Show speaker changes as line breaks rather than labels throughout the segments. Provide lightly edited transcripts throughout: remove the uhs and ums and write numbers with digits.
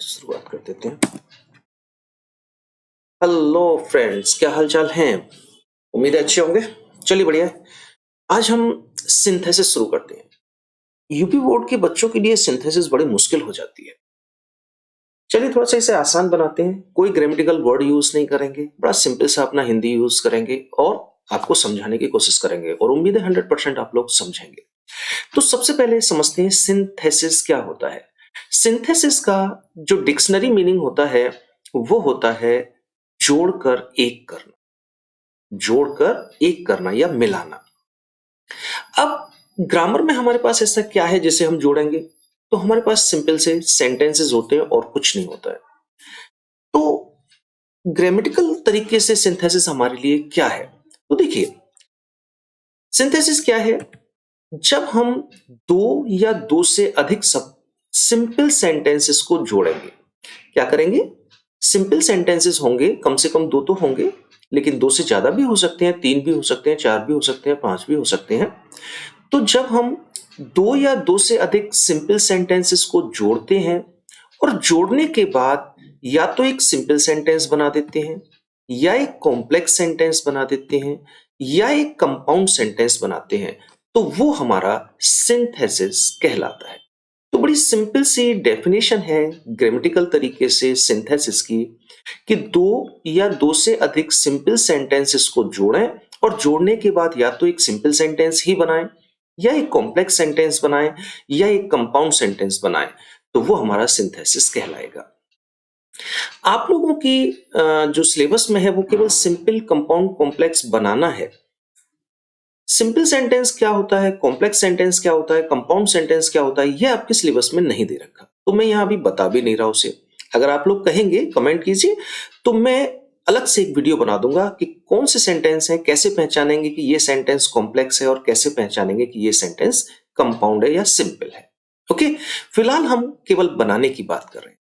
शुरुआत कर देते हैं। हेलो फ्रेंड्स, क्या हालचाल हैं? उम्मीद है अच्छे होंगे। चलिए बढ़िया है। आज हम सिंथेसिस शुरू करते हैं। यूपी बोर्ड के बच्चों के लिए सिंथेसिस बड़ी मुश्किल हो जाती है। चलिए थोड़ा सा इसे आसान बनाते हैं। कोई ग्रामेटिकल वर्ड यूज नहीं करेंगे, बड़ा सिंपल सा अपना हिंदी यूज करेंगे और आपको समझाने की कोशिश करेंगे और उम्मीद है 100% आप लोग समझेंगे। तो सबसे पहले समझते हैं सिंथेसिस क्या होता है। सिंथेसिस का जो डिक्शनरी मीनिंग होता है वो होता है जोड़कर एक करना, जोड़कर एक करना या मिलाना। अब ग्रामर में हमारे पास ऐसा क्या है जिसे हम जोड़ेंगे? तो हमारे पास सिंपल से सेंटेंसेस होते हैं और कुछ नहीं होता है। तो ग्रामेटिकल तरीके से सिंथेसिस हमारे लिए क्या है? तो देखिए, सिंथेसिस क्या है? जब हम दो या दो से अधिक सब सिंपल सेंटेंसेस को जोड़ेंगे। क्या करेंगे? सिंपल सेंटेंसेस होंगे, कम से कम दो तो होंगे, लेकिन दो से ज्यादा भी हो सकते हैं, तीन भी हो सकते हैं, चार भी हो सकते हैं, पांच भी हो सकते हैं। तो जब हम दो या दो से अधिक सिंपल सेंटेंसेस को जोड़ते हैं और जोड़ने के बाद या तो एक सिंपल सेंटेंस बना देते हैं या एक कॉम्प्लेक्स सेंटेंस बना देते हैं या एक कंपाउंड सेंटेंस बनाते हैं, तो वो हमारा सिंथेसिस कहलाता है। तो बड़ी सिंपल सी डेफिनेशन है ग्रामेटिकल तरीके से सिंथेसिस की कि दो या दो से अधिक सिंपल सेंटेंसेस को जोड़ें और जोड़ने के बाद या तो एक सिंपल सेंटेंस ही बनाएं या एक कॉम्प्लेक्स सेंटेंस बनाएं या एक कंपाउंड सेंटेंस बनाएं, तो वो हमारा सिंथेसिस कहलाएगा। आप लोगों की जो सिलेबस में है वो केवल सिंपल, कंपाउंड, कॉम्प्लेक्स बनाना है। सिंपल सेंटेंस क्या होता है, कॉम्प्लेक्स सेंटेंस क्या होता है, कंपाउंड सेंटेंस क्या होता है, ये आपके सिलेबस में नहीं दे रखा, तो मैं यहां अभी बता भी नहीं रहा उसे। अगर आप लोग कहेंगे कमेंट कीजिए तो मैं अलग से एक वीडियो बना दूंगा कि कौन से सेंटेंस हैं, कैसे पहचानेंगे कि ये सेंटेंस कॉम्प्लेक्स है और कैसे पहचानेंगे कि ये सेंटेंस कंपाउंड है या सिंपल है। ओके, फिलहाल हम केवल बनाने की बात कर रहे हैं।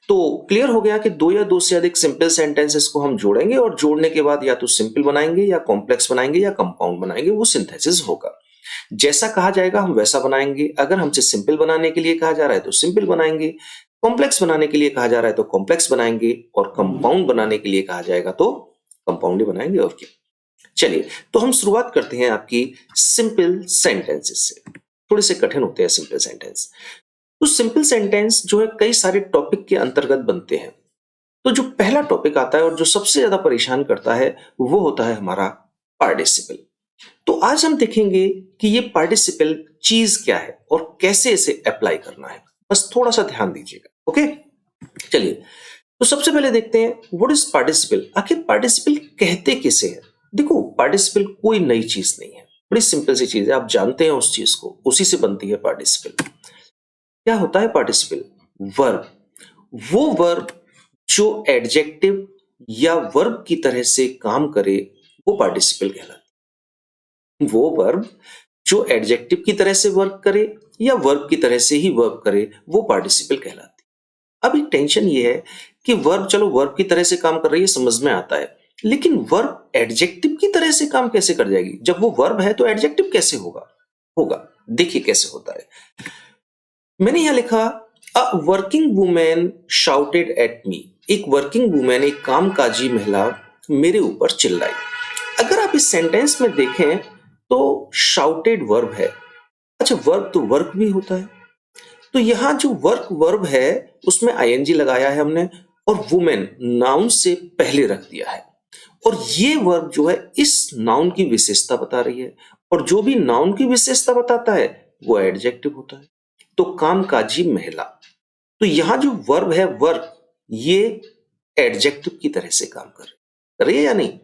तो क्लियर हो गया कि दो या दो से अधिक सिंपल सेंटेंसेस को हम जोड़ेंगे और जोड़ने के बाद या तो सिंपल बनाएंगे या कॉम्प्लेक्स बनाएंगे या कंपाउंड बनाएंगे, वो सिंथेसिस होगा। जैसा कहा जाएगा हम वैसा बनाएंगे। अगर हमसे सिंपल बनाने के लिए कहा जा रहा है तो सिंपल बनाएंगे, कॉम्प्लेक्स बनाने के लिए कहा जा रहा है तो कॉम्प्लेक्स बनाएंगे और कंपाउंड बनाने के लिए कहा जाएगा तो कंपाउंड ही बनाएंगे। और क्या, चलिए तो हम शुरुआत करते हैं आपकी सिंपल सेंटेंसेस से। थोड़े से कठिन होते हैं सिंपल सेंटेंस। तो सिंपल सेंटेंस जो है कई सारे टॉपिक के अंतर्गत बनते हैं। तो जो पहला टॉपिक आता है और जो सबसे ज्यादा परेशान करता है वो होता है हमारा पार्टिसिपल। तो आज हम देखेंगे कि ये पार्टिसिपल चीज क्या है और कैसे इसे अप्लाई करना है। बस थोड़ा सा ध्यान दीजिएगा। ओके, चलिए तो सबसे पहले देखते हैं व्हाट इज पार्टिसिपल। आखिर पार्टिसिपल कहते किसे हैं? देखो, पार्टिसिपल कोई नई चीज नहीं है, बड़ी सिंपल सी चीज है, आप जानते हैं उस चीज को, उसी से बनती है पार्टिसिपल। क्या होता है पार्टिसिपल? वर्ब। वो वर्ब जो एडजेक्टिव या वर्ब की तरह से काम करे वो पार्टिसिपल कहलाता है। वो वर्ब जो एडजेक्टिव की तरह से वर्क करे या वर्ब की तरह से ही वर्क करे वो पार्टिसिपल कहलाती है। अब एक टेंशन ये है कि वर्ब, चलो वर्ब की तरह से काम कर रही है, समझ में आता है, लेकिन वर्ब एडजेक्टिव की तरह से काम कैसे कर जाएगी? जब वो वर्ब है तो एडजेक्टिव कैसे होगा? होगा, देखिए कैसे होता है। मैंने यहां लिखा a working women shouted at me. एक वर्किंग वुमेन, एक कामकाजी महिला मेरे ऊपर चिल्लाई। अगर आप इस सेंटेंस में देखें तो शाउटेड वर्ब है। अच्छा, वर्ब तो वर्क भी होता है, तो यहां जो वर्क वर्ब है उसमें आईएनजी लगाया है हमने और वुमेन नाउन से पहले रख दिया है। और ये वर्ब जो है इस नाउन की विशेषता बता रही है, और जो भी नाउन की विशेषता बताता है वो एडजेक्टिव होता है। तो कामकाजी महिला, तो यहां जो वर्ब है वर्क, ये एडजेक्टिव की तरह से काम कर रही है या नहीं?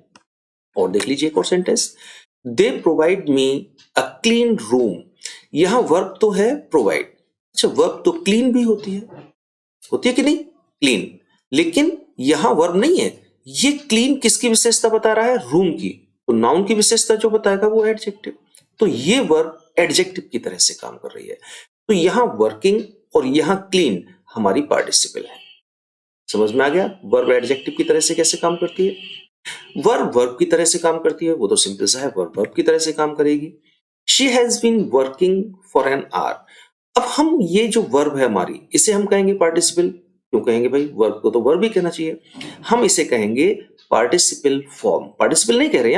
और देख लीजिए एक और sentence, they provide me a clean room. यहां वर्ब तो है प्रोवाइड। अच्छा, वर्ब तो क्लीन भी होती है कि नहीं? क्लीन, लेकिन यहां वर्ब नहीं है। ये क्लीन किसकी विशेषता बता रहा है? रूम की। तो नाउन की विशेषता जो बताएगा वो एडजेक्टिव। तो ये वर्ब एडजेक्टिव की तरह से काम कर रही है। तो यहां वर्किंग और यहां क्लीन हमारी पार्टिसिपल है। समझ में आ गया वर्ब एडजेक्टिव की तरह से कैसे काम करती है? वर्ब वर्ब की तरह से काम करती है, वो तो सिंपल सा है, वर्ब वर्ब की तरह से काम करेगी। She has been working for an hour. अब हम ये जो वर्ब है हमारी, इसे हम कहेंगे पार्टिसिपल। क्यों कहेंगे भाई, वर्ब को तो वर्ब ही कहना चाहिए। हम इसे कहेंगे पार्टिसिपल फॉर्म। पार्टिसिपल नहीं कह रहे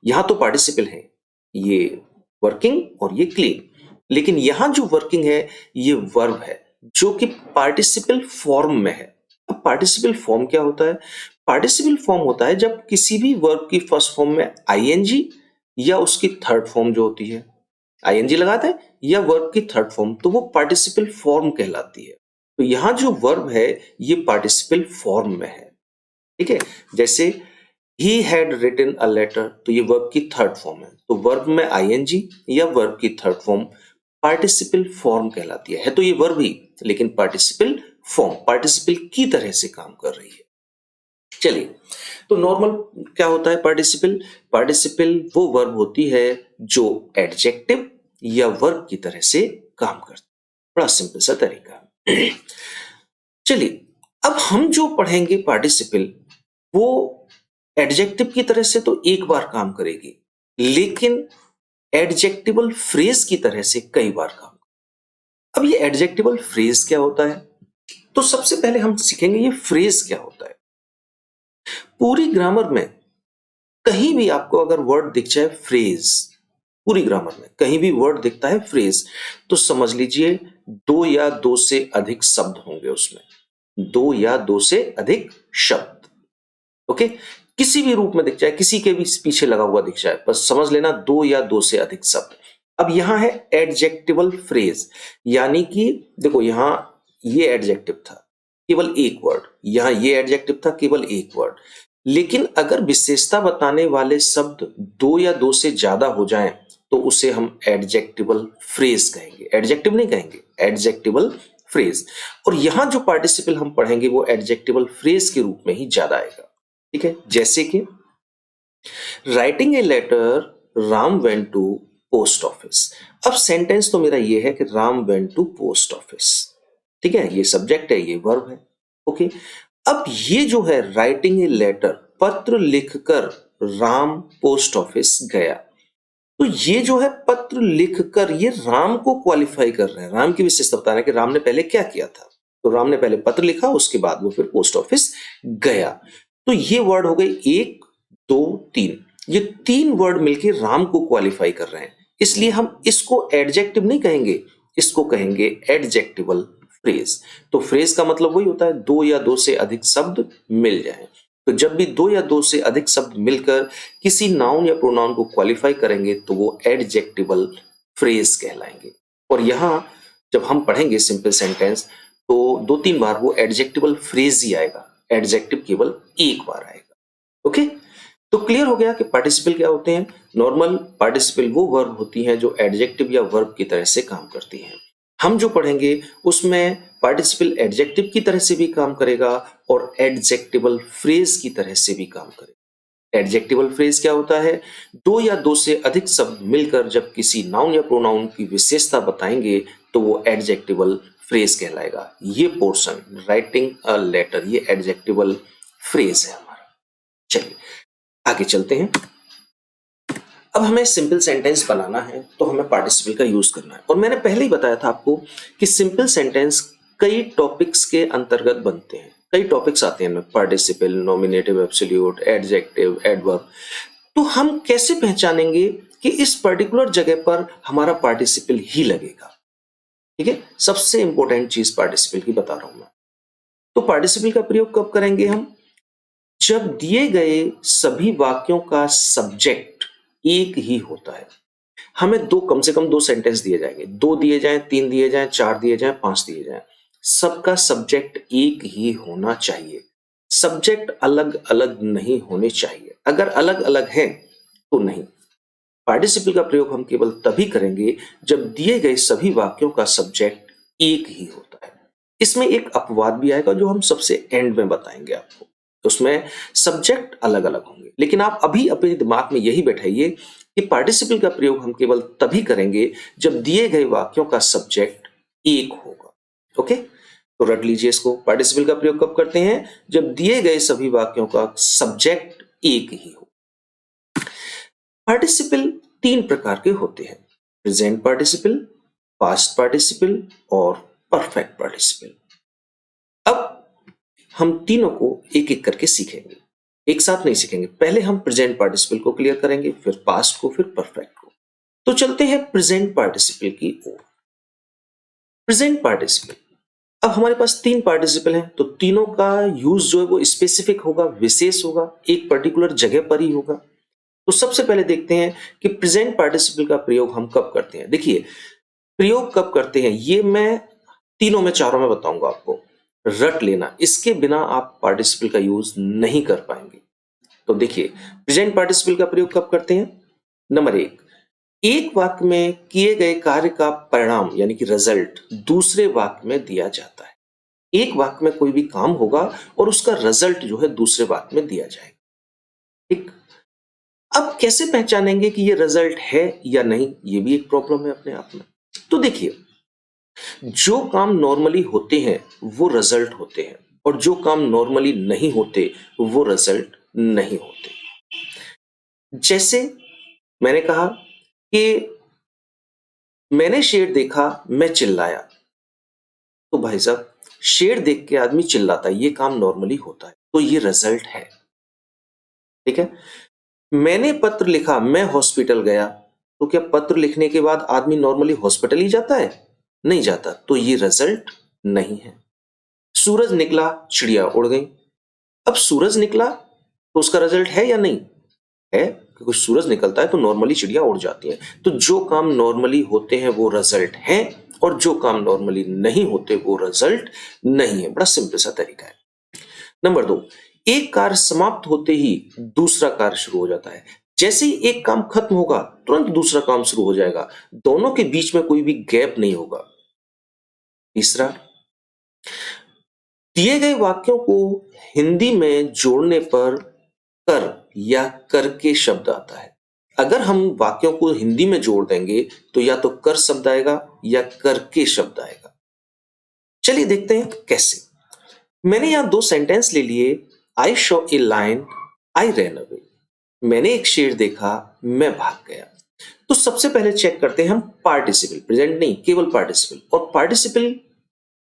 यहां तो पार्टिसिपल है, ये वर्किंग और ये क्लीन, लेकिन यहां जो वर्किंग है ये वर्ब है जो कि पार्टिसिपल फॉर्म में है। अब पार्टिसिपल फॉर्म क्या होता है? पार्टिसिपल फॉर्म होता है जब किसी भी वर्ब की फर्स्ट फॉर्म में आईएनजी या उसकी थर्ड फॉर्म जो होती है, आईएनजी लगाते हैं या वर्ब की थर्ड फॉर्म, तो वो पार्टिसिपल फॉर्म कहलाती है। तो यहां जो वर्ब है ये पार्टिसिपल फॉर्म में है। ठीक है, जैसे ही हैड रिटन अ लेटर, तो ये वर्ब की थर्ड फॉर्म है, तो वर्ब में आईएनजी या वर्ब की थर्ड फॉर्म पार्टिसिपल फॉर्म कहलाती है तो ये वर्ब ही, लेकिन पार्टिसिपल फॉर्म, पार्टिसिपल की तरह से काम कर रही है। चलिए, तो नॉर्मल क्या होता है पार्टिसिपल? पार्टिसिपल वो वर्ब होती है जो एडजेक्टिव या वर्ब की तरह से काम करती है। बड़ा सिंपल सा तरीका। चलिए, अब हम जो पढ़ेंगे पार्टिसिपल, वो एडजेक्टिव की तरह से तो एक बार काम करेगी, लेकिन एडजेक्टिवल फ्रेज की तरह से कई बार काम। अब ये एडजेक्टिवल फ्रेज क्या होता है? तो सबसे पहले हम सीखेंगे ये फ्रेज क्या होता है। पूरी ग्रामर में कहीं भी आपको अगर वर्ड दिख जाए फ्रेज, पूरी ग्रामर में कहीं भी वर्ड दिखता है फ्रेज, तो समझ लीजिए दो या दो से अधिक शब्द होंगे उसमें, दो या दो से अधिक शब्द। ओके, किसी भी रूप में दिख जाए, किसी के भी पीछे लगा हुआ दिख जाए, बस समझ लेना दो या दो से अधिक शब्द। अब यहां है एडजेक्टिवल फ्रेज, यानी कि देखो यहां ये एडजेक्टिव था केवल एक वर्ड, यहां ये एडजेक्टिव था केवल एक वर्ड, लेकिन अगर विशेषता बताने वाले शब्द दो या दो से ज्यादा हो जाएं तो उसे हम एडजेक्टिवल फ्रेज कहेंगे, एडजेक्टिव नहीं कहेंगे, एडजेक्टिवल फ्रेज। और यहां जो पार्टिसिपल हम पढ़ेंगे वो एडजेक्टिवल फ्रेज के रूप में ही ज्यादा आएगा। ठीक है, जैसे कि writing a letter Ram went to post office. अब सेंटेंस तो मेरा ये है कि Ram went to post office. ठीक है, ये सब्जेक्ट है, ये वर्ब है। ओके, अब ये जो है राइटिंग ए लेटर, पत्र लिखकर राम पोस्ट ऑफिस गया, तो ये जो है पत्र लिखकर, ये राम को क्वालिफाई कर रहे हैं, राम की विशेषता बता रहे हैं कि राम ने पहले क्या किया था। तो राम ने पहले पत्र लिखा, उसके बाद वो फिर पोस्ट ऑफिस गया। तो ये वर्ड हो गए एक, दो, तीन, ये तीन वर्ड मिलके राम को क्वालिफाई कर रहे हैं, इसलिए हम इसको एडजेक्टिव नहीं कहेंगे, इसको कहेंगे एडजेक्टिवल फ्रेज। तो फ्रेज का मतलब वही होता है दो या दो से अधिक शब्द मिल जाए। तो जब भी दो या दो से अधिक शब्द मिलकर किसी नाउन या प्रोनाउन को क्वालिफाई करेंगे तो वो एडजेक्टिवल फ्रेज कहलाएंगे। और यहां जब हम पढ़ेंगे सिंपल सेंटेंस तो दो तीन बार वो एडजेक्टिवल फ्रेज ही आएगा, एडजेक्टिव केवल एक बार आएगा। ओके, तो क्लियर हो गया कि पार्टिसिपल क्या होते हैं। नॉर्मल पार्टिसिपल वो वर्ब होती हैं जो एडजेक्टिव या वर्ब की तरह से काम करती हैं। हम जो पढ़ेंगे उसमें पार्टिसिपल एडजेक्टिव की तरह से भी काम करेगा और एडजेक्टिवल फ्रेज की तरह से भी काम करेगा। एडजेक्टिवल फ्रेज क्या होता है? दो या दो से अधिक शब्द मिलकर जब किसी नाउन या प्रोनाउन की विशेषता बताएंगे तो वो एडजेक्टिवल फ्रेज कहलाएगा। ये पोर्शन राइटिंग अ लेटर, ये एडजेक्टिवल फ्रेज है हमारा। चलिए आगे चलते हैं। अब हमें सिंपल सेंटेंस बनाना है तो हमें पार्टिसिपल का यूज करना है, और मैंने पहले ही बताया था आपको कि सिंपल सेंटेंस कई टॉपिक्स के अंतर्गत बनते हैं, कई टॉपिक्स आते हैं, participle, nominative, absolute, adjective, adverb. तो हम कैसे पहचानेंगे कि इस पर्टिकुलर जगह पर हमारा पार्टिसिपल ही लगेगा? ठीक है, सबसे इंपॉर्टेंट चीज पार्टिसिपल की बता रहा हूं मैं। तो पार्टिसिपल का प्रयोग कब करेंगे हम? जब दिए गए सभी वाक्यों का सब्जेक्ट एक ही होता है। हमें दो, कम से कम दो सेंटेंस दिए जाएंगे, दो दिए जाएं, तीन दिए जाएं, चार दिए जाएं, पांच दिए जाएं, सबका सब्जेक्ट एक ही होना चाहिए। सब्जेक्ट अलग अलग नहीं होने चाहिए, अगर अलग अलग है तो नहीं। पार्टिसिपल का प्रयोग हम केवल तभी करेंगे जब दिए गए सभी वाक्यों का सब्जेक्ट एक ही होता है। इसमें एक अपवाद भी आएगा जो हम सबसे एंड में बताएंगे आपको, उसमें सब्जेक्ट अलग अलग होंगे, लेकिन आप अभी अपने दिमाग में यही बैठाइए कि पार्टिसिपल का प्रयोग हम केवल तभी करेंगे जब दिए गए वाक्यों का सब्जेक्ट एक होगा। ओके, तो रट लीजिए इसको। पार्टिसिपल का प्रयोग कब करते हैं? जब दिए गए सभी वाक्यों का सब्जेक्ट एक ही हो। पार्टिसिपल तीन प्रकार के होते हैं, प्रेजेंट पार्टिसिपल, पास्ट पार्टिसिपल और परफेक्ट पार्टिसिपल। अब हम तीनों को एक एक करके सीखेंगे, एक साथ नहीं सीखेंगे। पहले हम प्रेजेंट पार्टिसिपल को क्लियर करेंगे, फिर पास्ट को, फिर परफेक्ट को। तो चलते हैं प्रेजेंट पार्टिसिपल की ओर। प्रेजेंट पार्टिसिपल, अब हमारे पास तीन पार्टिसिपल हैं, तो तीनों का यूज जो है वो स्पेसिफिक होगा, विशेष होगा, एक पर्टिकुलर जगह पर ही होगा। तो सबसे पहले देखते हैं कि प्रेजेंट पार्टिसिपल का प्रयोग हम कब करते हैं। देखिए, प्रयोग कब करते हैं ये मैं तीनों में, चारों में बताऊंगा आपको, रट लेना, इसके बिना आप पार्टिसिपल का यूज नहीं कर पाएंगे। तो देखिए, प्रेजेंट पार्टिसिपल का प्रयोग कब करते हैं। नंबर एक वाक्य में किए गए कार्य का परिणाम यानी कि रिजल्ट दूसरे वाक्य में दिया जाता है। एक वाक्य में कोई भी काम होगा और उसका रिजल्ट जो है दूसरे वाक्य में दिया जाएगा। ठीक, अब कैसे पहचानेंगे कि ये रिजल्ट है या नहीं, ये भी एक प्रॉब्लम है अपने आप में। तो देखिए, जो काम नॉर्मली होते हैं वो रिजल्ट होते हैं, और जो काम नॉर्मली नहीं होते वो रिजल्ट नहीं होते। जैसे मैंने कहा कि मैंने शेर देखा, मैं चिल्लाया, तो भाई साहब, शेर देख के आदमी चिल्लाता है, ये काम नॉर्मली होता है, तो ये रिजल्ट है। ठीक है। मैंने पत्र लिखा, मैं हॉस्पिटल गया, तो क्या पत्र लिखने के बाद आदमी नॉर्मली हॉस्पिटल ही जाता है? नहीं जाता, तो ये रिजल्ट नहीं है। सूरज निकला, चिड़िया उड़ गई। अब सूरज निकला तो उसका रिजल्ट है या नहीं है? क्योंकि सूरज निकलता है तो नॉर्मली चिड़िया उड़ जाती है। तो जो काम नॉर्मली होते हैं वो रिजल्ट है, और जो काम नॉर्मली नहीं होते वो रिजल्ट नहीं है। बड़ा सिंपल सा तरीका है। नंबर 2, एक कार्य समाप्त होते ही दूसरा कार्य शुरू हो जाता है। जैसे ही एक काम खत्म होगा तुरंत दूसरा काम शुरू हो जाएगा, दोनों के बीच में कोई भी गैप नहीं होगा। तीसरा, दिए गए वाक्यों को हिंदी में जोड़ने पर कर या करके शब्द आता है। अगर हम वाक्यों को हिंदी में जोड़ देंगे तो या तो कर शब्द आएगा या करके शब्द आएगा। चलिए देखते हैं कैसे। मैंने यहां दो सेंटेंस ले लिए। I saw a lion, I ran away. मैंने एक शेर देखा, मैं भाग गया। तो सबसे पहले चेक करते हैं हम पार्टिसिपल, प्रेजेंट नहीं, केवल पार्टिसिपल। और पार्टिसिपल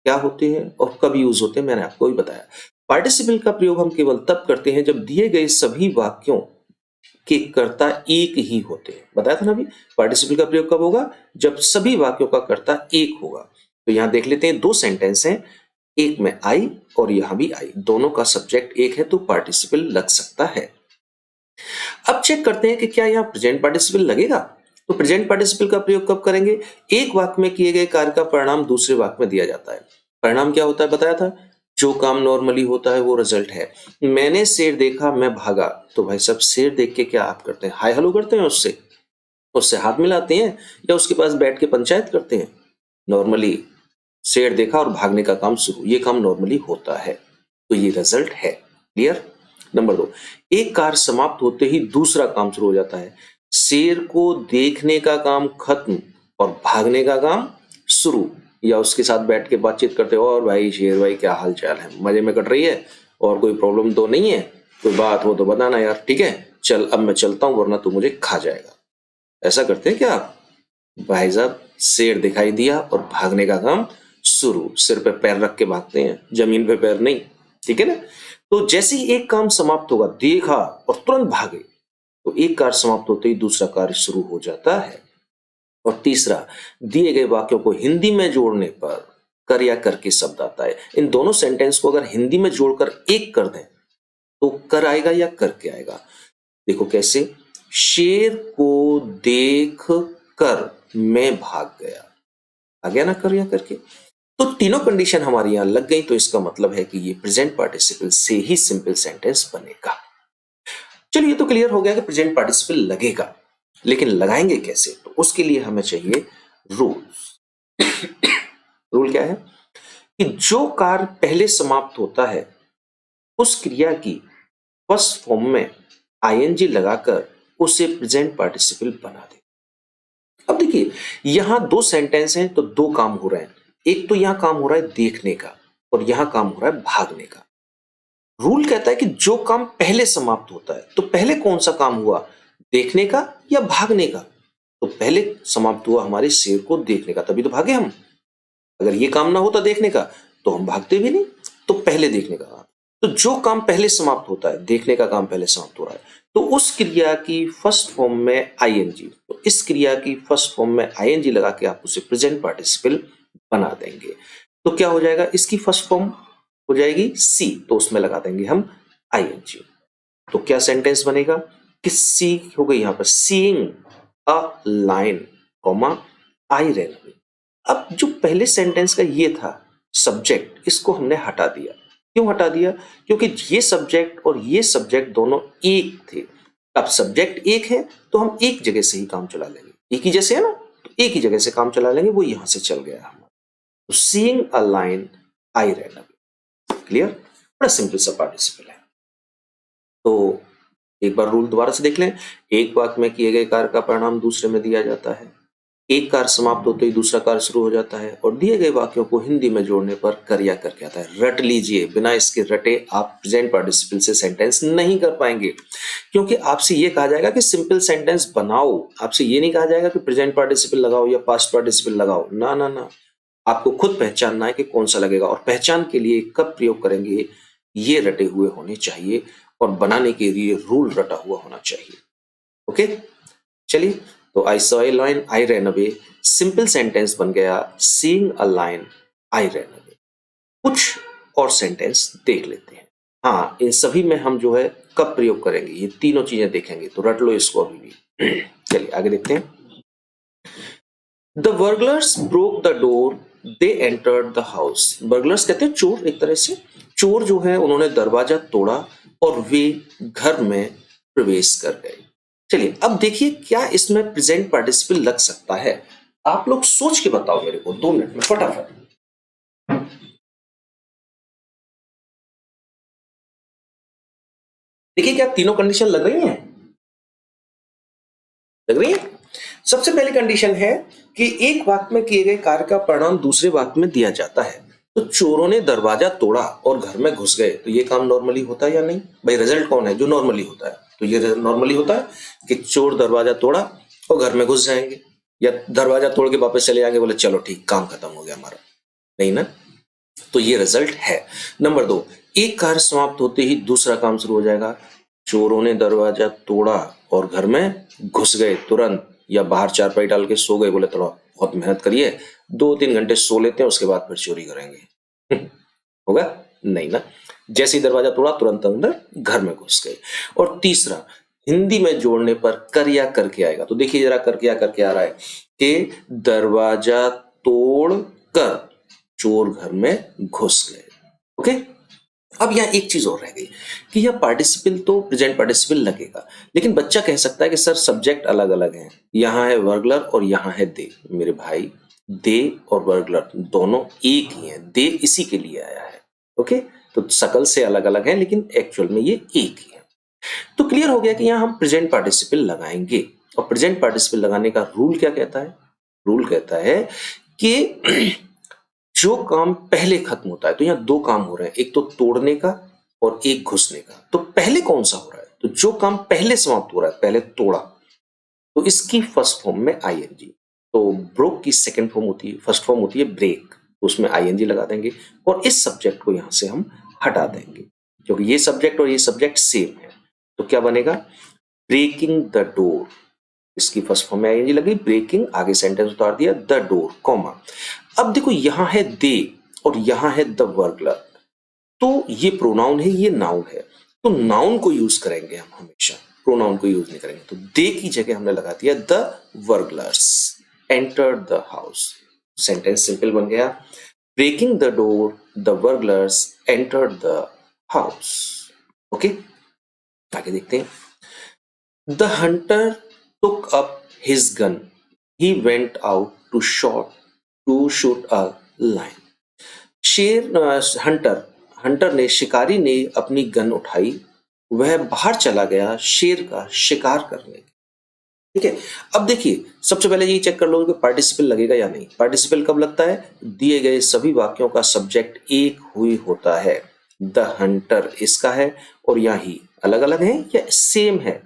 क्या होते हैं और कब यूज होते हैं मैंने आपको भी बताया। पार्टिसिपल का प्रयोग हम केवल तब करते हैं जब दिए गए सभी वाक्यों के कर्ता एक ही होते हैं। बताया था ना अभी, पार्टिसिपल का प्रयोग कब होगा? जब सभी वाक्यों का कर्ता एक होगा। तो यहां देख लेते हैं, दो सेंटेंस हैं, एक में आई और यहां भी आई, दोनों का सब्जेक्ट एक है, तो पार्टिसिपल लग सकता है। अब चेक करते हैं कि क्या यहां प्रेजेंट पार्टिसिपल लगेगा। तो प्रेजेंट पार्टिसिपल का प्रयोग कब करेंगे? एक वाक्य में किए गए कार्य का परिणाम दूसरे वाक्य में दिया जाता है। परिणाम क्या होता है बताया था, जो काम नॉर्मली होता है वो रिजल्ट है। मैंने शेर देखा, मैं भागा, तो भाई साहब शेर देख के क्या आप करते हैं? हाय हेलो करते हैं उससे, उससे हाथ मिलाते हैं, या उसके पास बैठ के पंचायत करते हैं? नॉर्मली शेर देखा और भागने का काम शुरू, ये काम नॉर्मली होता है, तो ये रिजल्ट है। क्लियर। नंबर 2, एक कार्य समाप्त होते ही दूसरा काम शुरू हो जाता है। शेर को देखने का काम खत्म और भागने का काम शुरू, या उसके साथ बैठ के बातचीत करते हो, और भाई शेर भाई क्या हाल चाल है, मजे में कट रही है, और कोई प्रॉब्लम तो नहीं है, कोई बात हो तो बताना यार, ठीक है चल अब मैं चलता हूं वरना तू मुझे खा जाएगा। ऐसा करते हैं क्या आप? भाई साहब शेर दिखाई दिया और भागने का काम शुरू, सिर पे पैर रख के भागते हैं, जमीन पे पैर नहीं, ठीक है ना। तो जैसे ही एक काम समाप्त होगा, देखा और तुरंत भागे, तो एक कार्य समाप्त होते ही दूसरा कार्य शुरू हो जाता है। और तीसरा, दिए गए वाक्यों को हिंदी में जोड़ने पर कर या करके शब्द आता है। इन दोनों सेंटेंस को अगर हिंदी में जोड़कर एक कर दें तो कर आएगा या करके आएगा। देखो कैसे, शेर को देख कर मैं भाग गया, आ गया ना कर या करके। तो तीनों कंडीशन हमारी यहां लग गई, तो इसका मतलब है कि ये प्रेजेंट पार्टिसिपल से ही सिंपल सेंटेंस बनेगा। चलिए, तो क्लियर हो गया कि प्रेजेंट पार्टिसिपल लगेगा, लेकिन लगाएंगे कैसे? तो उसके लिए हमें चाहिए रूल। रूल क्या है कि जो कार्य पहले समाप्त होता है उस क्रिया की फर्स्ट फॉर्म में आईएनजी लगाकर उसे प्रेजेंट पार्टिसिपल बना दे। अब देखिए, यहां दो सेंटेंस हैं तो दो काम हो रहे हैं। एक तो यहां काम हो रहा है देखने का, और यहां काम हो रहा है भागने का। रूल कहता है कि जो काम पहले समाप्त होता है, तो पहले कौन सा काम हुआ, देखने का या भागने का? तो पहले समाप्त हुआ हमारे शेर को देखने का, तभी तो भागे हम। अगर ये काम ना होता देखने का तो हम भागते भी नहीं, तो पहले देखने का काम। तो जो काम पहले समाप्त होता है, देखने का काम पहले समाप्त हो रहा है, तो उस क्रिया की फर्स्ट फॉर्म में आईएनजी, तो इस क्रिया की फर्स्ट फॉर्म में आईएनजी लगा के आप उसे प्रेजेंट पार्टिसिपल बना देंगे। तो क्या हो जाएगा, इसकी फर्स्ट फॉर्म हो जाएगी सी, तो उसमें लगा देंगे हम आईएनजी। तो क्या सेंटेंस बनेगा कि सी हो गई यहां पर seeing a line comma I rain away. अब जो पहले सेंटेंस का ये था सब्जेक्ट, इसको हमने हटा दिया। क्यों हटा दिया? क्योंकि ये सब्जेक्ट और ये सब्जेक्ट दोनों एक थे। अब सब्जेक्ट एक है तो हम एक जगह से ही काम चला लेंगे, एक ही जैसे है ना, तो एक ही जगह से काम चला लेंगे, वो यहां से चल गया हमारा। तो seeing a line I rain away. Clear? बड़ा सिंपल सा पार्टिसिपल है। तो एक बार रूल दोबारा से देख लें। एक वाक्य में किए गए कार्य का परिणाम दूसरे में दिया जाता है, एक कार्य समाप्त होते ही दूसरा कार्य शुरू हो जाता है, और दिए गए वाक्यों को हिंदी में जोड़ने पर कर्या करके आता है। रट लीजिए, बिना इसके रटे आप प्रेजेंट पार्टिसिपल से सेंटेंस नहीं कर पाएंगे, क्योंकि आपसे ये कहा जाएगा कि सिंपल सेंटेंस बनाओ, आपसे ये नहीं कहा जाएगा कि प्रेजेंट पार्टिसिपल लगाओ या पास्ट पार्टिसिपल लगाओ। ना ना ना, आपको खुद पहचानना है कि कौन सा लगेगा, और पहचान के लिए कब प्रयोग करेंगे, ये रटे हुए होने चाहिए, और बनाने के लिए रूल रटा हुआ होना चाहिए। ओके, चलिए, तो I saw a line I ran away, simple sentence बन गया seeing a line I ran away. कुछ और सेंटेंस देख लेते हैं। हाँ, इन सभी में हम जो है कब प्रयोग करेंगे, ये तीनों चीजें देखेंगे, तो रट लो इसको अभी भी। चलिए आगे देखते हैं। The burglars broke the door, they entered the house. Burglars कहते हैं चोर, एक तरह से चोर जो है उन्होंने दरवाजा तोड़ा और वे घर में प्रवेश कर गए। चलिए अब देखिए क्या इसमें प्रेजेंट पार्टिसिपल लग सकता है। आप लोग सोच के बताओ मेरे को 2 मिनट में फटाफट। देखिए क्या तीनों कंडीशन लग रही हैं? लग रही है। सबसे पहली कंडीशन है कि एक वाक्य में किए गए कार्य का परिणाम दूसरे वाक्य में दिया जाता है। तो चोरों ने दरवाजा तोड़ा और घर में घुस गए, तो ये काम नॉर्मली होता है या नहीं भाई? रिजल्ट कौन है जो नॉर्मली होता है? तो ये नॉर्मली होता है कि चोर दरवाजा तोड़ा और घर में घुस जाएंगे, या दरवाजा तोड़ के वापस चले जाएंगे, बोले चलो ठीक काम खत्म हो गया हमारा। नहीं ना, तो ये रिजल्ट है। नंबर 2, एक कार्य समाप्त होते ही दूसरा काम शुरू हो जाएगा। चोरों ने दरवाजा तोड़ा और घर में घुस गए तुरंत, या बाहर चारपाई डाल के सो गए, बोले थोड़ा बहुत मेहनत करिए, 2-3 घंटे सो लेते हैं, उसके बाद फिर चोरी करेंगे। होगा नहीं ना। जैसे ही दरवाजा तोड़ा तुरंत अंदर घर में घुस गए। और तीसरा, हिंदी में जोड़ने पर कर या करके आएगा। तो देखिए जरा कर क्या करके आ रहा है कि दरवाजा तोड़ कर चोर घर में घुस गए। ओके, अब यहाँ एक चीज और रह गई कि यह पार्टिसिपल तो प्रेजेंट पार्टिसिपल लगेगा, लेकिन बच्चा कह सकता है कि सर सब्जेक्ट अलग अलग हैं, यहाँ है वर्गलर और यहाँ है दे। मेरे भाई, दे और वर्गलर दोनों एक ही हैं, दे इसी के लिए आया है। ओके, तो शकल से अलग अलग है लेकिन एक्चुअल में ये एक ही है। तो क्लियर हो गया कि यहाँ हम प्रेजेंट पार्टिसिपल लगाएंगे। और प्रेजेंट पार्टिसिपल लगाने का रूल क्या कहता है? रूल कहता है कि जो काम पहले खत्म होता है, तो यहाँ 2 काम हो रहे हैं, एक तो तोड़ने का और एक घुसने का। तो पहले कौन सा हो रहा है? तो जो काम पहले समाप्त हो रहा है, पहले तोड़ा, तो इसकी फर्स्ट फॉर्म में आईएनजी। तो ब्रोक की सेकंड फॉर्म होती है, फर्स्ट फॉर्म होती है ब्रेक, तो उसमें आईएनजी लगा देंगे और इस सब्जेक्ट को यहां से हम हटा देंगे, क्योंकि ये सब्जेक्ट और ये सब्जेक्ट सेम है। तो क्या बनेगा? ब्रेकिंग द डोर, इसकी फर्स्ट फॉर्म में आईएनजी लगी, ब्रेकिंग, आगे सेंटेंस उतार दिया, द डोर, कॉमा। अब देखो यहां है दे और यहां है द वर्गलर, तो ये प्रोनाउन है, ये नाउन है, तो नाउन को यूज करेंगे हम हमेशा, प्रोनाउन को यूज नहीं करेंगे। तो दे की जगह हमने लगा दिया the burglars enter the house. Sentence simple बन गया, breaking the door the burglars enter the house. Okay, आगे देखते हैं। The hunter took up his gun, he went out to shoot a lion. शेर हंटर हंटर ने, शिकारी ने अपनी गन उठाई, वह बाहर चला गया शेर का शिकार करने। ठीक है, अब देखिए सबसे पहले ये चेक कर लो कि पार्टिसिपल लगेगा या नहीं। पार्टिसिपल कब लगता है? दिए गए सभी वाक्यों का सब्जेक्ट एक हुई होता है। द हंटर इसका है और यही अलग अलग है या सेम है?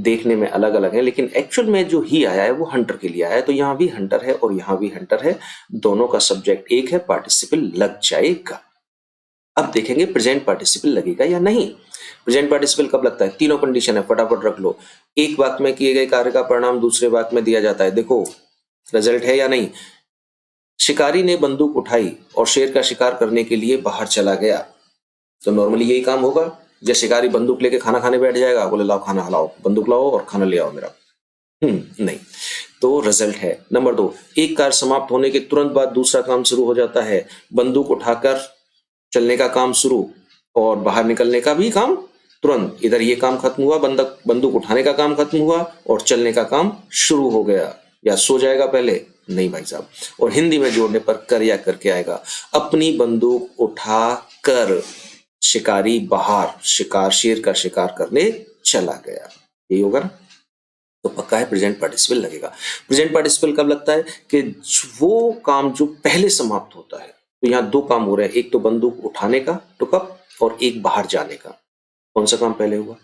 देखने में अलग अलग है लेकिन एक्चुअल में जो ही आया है वो हंटर के लिए आया है, तो यहां भी हंटर है और यहां भी हंटर है, दोनों का सब्जेक्ट एक है, पार्टिसिपल लग जाएगा। अब देखेंगे प्रेजेंट पार्टिसिपल लगेगा या नहीं। प्रेजेंट पार्टिसिपल कब लगता है? तीनों कंडीशन है, फटाफट रख लो। एक वाक्य में किए गए कार्य का परिणाम दूसरे वाक्य में दिया जाता है। देखो रिजल्ट है या नहीं। शिकारी ने बंदूक उठाई और शेर का शिकार करने के लिए बाहर चला गया। तो नॉर्मली यही काम होगा। जब शिकारी बंदूक लेके खाना खाने बैठ जाएगा, बोले लाओ खाना लाओ, बंदूक लाओ और खाना ले आओ मेरा। नहीं, तो रिजल्ट है। नंबर 2, एक कार्य समाप्त होने के तुरंत बाद दूसरा काम शुरू हो जाता है। बंदूक उठाकर चलने का काम शुरू और बाहर निकलने का भी काम तुरंत। इधर ये काम खत्म हुआ, बंदूक उठाने का काम खत्म हुआ और चलने का काम शुरू हो गया। या सो जाएगा पहले? नहीं भाई साहब। और हिंदी में जोड़ने पर कर या करके आएगा। अपनी बंदूक उठा कर शिकारी बाहर शेर का शिकार करने चला गया। यही होगा ना? तो पक्का है प्रेजेंट पार्टिसिपल लगेगा। प्रेजेंट पार्टिसिपल कब लगता है? कि वो काम जो पहले समाप्त होता है। तो यहाँ दो काम हो रहे हैं, एक तो बंदूक उठाने का टुक अप और एक बाहर जाने का। कौन सा काम पहले हुआ?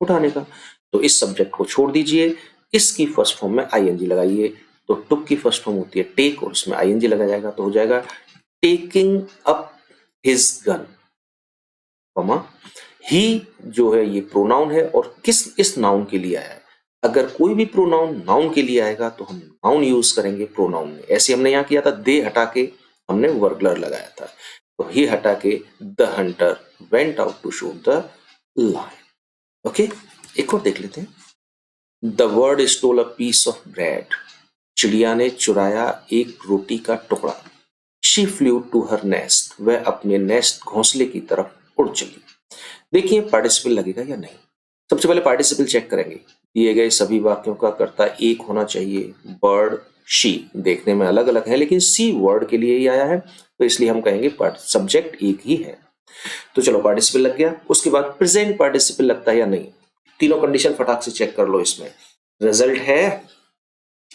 उठाने का। तो इस सब्जेक्ट को छोड़ दीजिए, इसकी फर्स्ट फॉर्म में आईएनजी लगाइए। तो टुक की फर्स्ट फॉर्म होती है टेक और उसमें आईएनजी लगा जाएगा, तो हो जाएगा टेकिंग अप हिज गन। ही जो है ये प्रोनाउन है और इस नाउन के लिए आया है। अगर कोई भी प्रोनाउन नाउन के लिए आएगा तो हम नाउन यूज करेंगे प्रोनाउन में। ऐसे हमने यहाँ किया था, दे हटा के हमने वर्गलर लगाया था। तो ही हटा के the hunter went out to shoot the lion. Okay, एक और देख लेते हैं। The bird stole a piece of bread. चिड़िया ने चुराया एक रोटी का टुकड़ा। She flew to her nest. वह अपने नेस्ट घोंसले की तरफ उड़ चली। देखिए पार्टिसिपल लगेगा या नहीं। सबसे पहले पार्टिसिपल चेक करेंगे। दिए गए सभी वाक्यों का कर्ता एक होना चाहिए। बर्ड, शी देखने में अलग अलग है लेकिन सी वर्ड के लिए ही आया है, तो इसलिए हम कहेंगे सब्जेक्ट एक ही है। तो चलो पार्टिसिपल लग गया। उसके बाद प्रेजेंट पार्टिसिपल लगता है या नहीं। तीनों कंडीशन फटाक से चेक कर लो। इसमें रिजल्ट है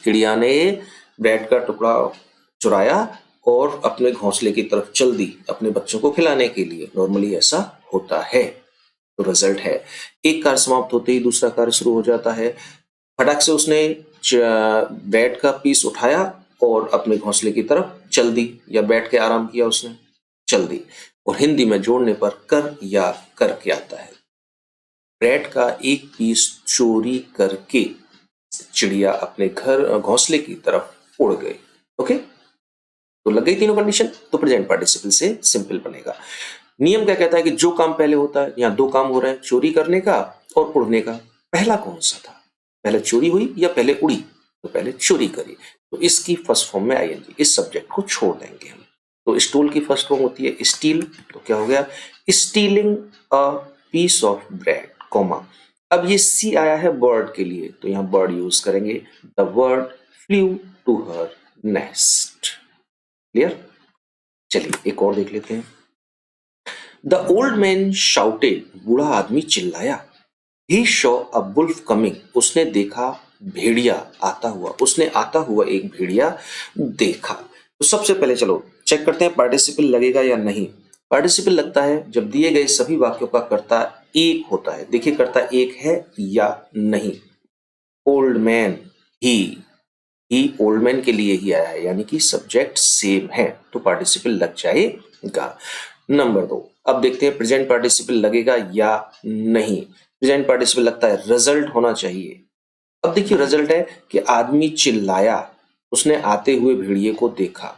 चिड़िया ने ब्रेड का टुकड़ा चुराया और अपने घोंसले की तरफ चल दी अपने बच्चों को खिलाने के लिए। नॉर्मली ऐसा होता है, तो रिजल्ट है। एक कार्य समाप्त होते ही दूसरा कार्य शुरू हो जाता है। फटाक से उसने बैट का पीस उठाया और अपने घोंसले की तरफ चल दी, या बैठ के आराम किया उसने, चल दी। और हिंदी में जोड़ने पर कर या करके आता है। ब्रेड का एक पीस चोरी करके चिड़िया अपने घोंसले की तरफ उड़ गई। ओके, तो लग गई तीनों कंडीशन। तो प्रेजेंट पार्टिसिपल से सिंपल बनेगा। नियम क्या कहता है कि जो काम पहले होता है, यहाँ दो काम हो रहे हैं, चोरी करने का और उड़ने का। पहला कौन सा था? पहले चोरी हुई या पहले उड़ी? तो पहले चोरी करी, तो इसकी फर्स्ट फॉर्म में आईएनजी। इस सब्जेक्ट को छोड़ देंगे हम। तो स्टोल की फर्स्ट फॉर्म होती है स्टील, तो क्या हो गया? Stealing a piece of bread, comma. अब ये सी आया है बर्ड के लिए, तो यहाँ बर्ड यूज करेंगे। The bird flew to her nest. Clear? चलिए एक और देख लेते हैं। The old man shouted. बूढ़ा आदमी चिल्लाया। He saw a wolf coming. उसने देखा भेड़िया आता हुआ। उसने आता हुआ एक भेड़िया देखा। तो सबसे पहले चलो चेक करते हैं पार्टिसिपल लगेगा या नहीं। पार्टिसिपल लगता है जब दिए गए सभी वाक्यों का कर्ता एक होता है। देखिए कर्ता एक है या नहीं। ओल्ड मैन, ही ओल्ड मैन के लिए ही आया है, यानी कि सब्जेक्ट सेम है, तो पार्टिसिपल लग जाएगा। नंबर 2, अब देखते हैं प्रेजेंट पार्टिसिपल लगेगा या नहीं। प्रेजेंट पार्टिसिपल लगता है रिजल्ट होना चाहिए। अब देखिए रिजल्ट है कि आदमी चिल्लाया, उसने आते हुए भेड़िए को देखा।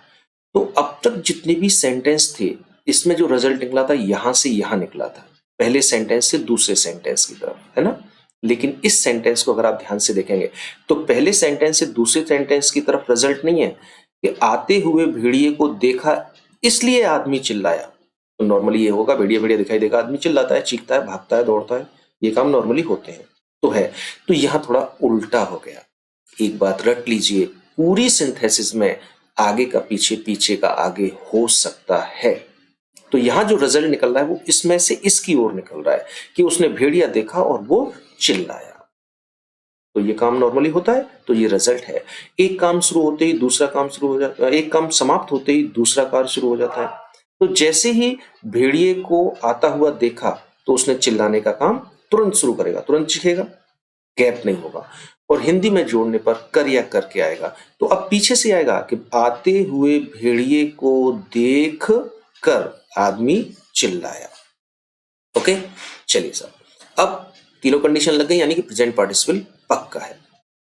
तो अब तक जितने भी सेंटेंस थे इसमें जो रिजल्ट निकला था यहां से यहां निकला था, पहले सेंटेंस से दूसरे सेंटेंस की तरफ, है ना। लेकिन इस सेंटेंस को अगर आप ध्यान से देखेंगे तो पहले सेंटेंस से दूसरे सेंटेंस की तरफ रिजल्ट नहीं है कि आते हुए भेड़िए को देखा इसलिए आदमी चिल्लाया। तो नॉर्मली ये होगा भेड़िया भेड़िया दिखाई देगा, आदमी चिल्लाता है, चीखता है, भागता है, दौड़ता है, ये काम नॉर्मली होते हैं। तो है, तो यहां थोड़ा उल्टा हो गया। एक बात रट लीजिए, पूरी सिंथेसिस में आगे का पीछे, पीछे का आगे हो सकता है। तो यहां जो रिजल्ट निकल रहा है वो इसमें से इसकी ओर निकल रहा है कि उसने भेड़िया देखा और वो चिल्लाया। तो ये काम नॉर्मली होता है, तो ये रिजल्ट है। एक काम शुरू होते ही दूसरा काम शुरू हो जाता है, एक काम समाप्त होते ही दूसरा कार्य शुरू हो जाता है। तो जैसे ही भेड़िए को आता हुआ देखा तो उसने चिल्लाने का काम तुरंत शुरू करेगा, तुरंत चीखेगा, गैप नहीं होगा। और हिंदी में जोड़ने पर कर या करके आएगा। तो अब पीछे से आएगा कि आते हुए भेड़िए को देख कर आदमी चिल्लाया। ओके, चलिए साहब, अब तीनों कंडीशन लग गई, यानी कि प्रेजेंट पार्टिसिपल पक्का है।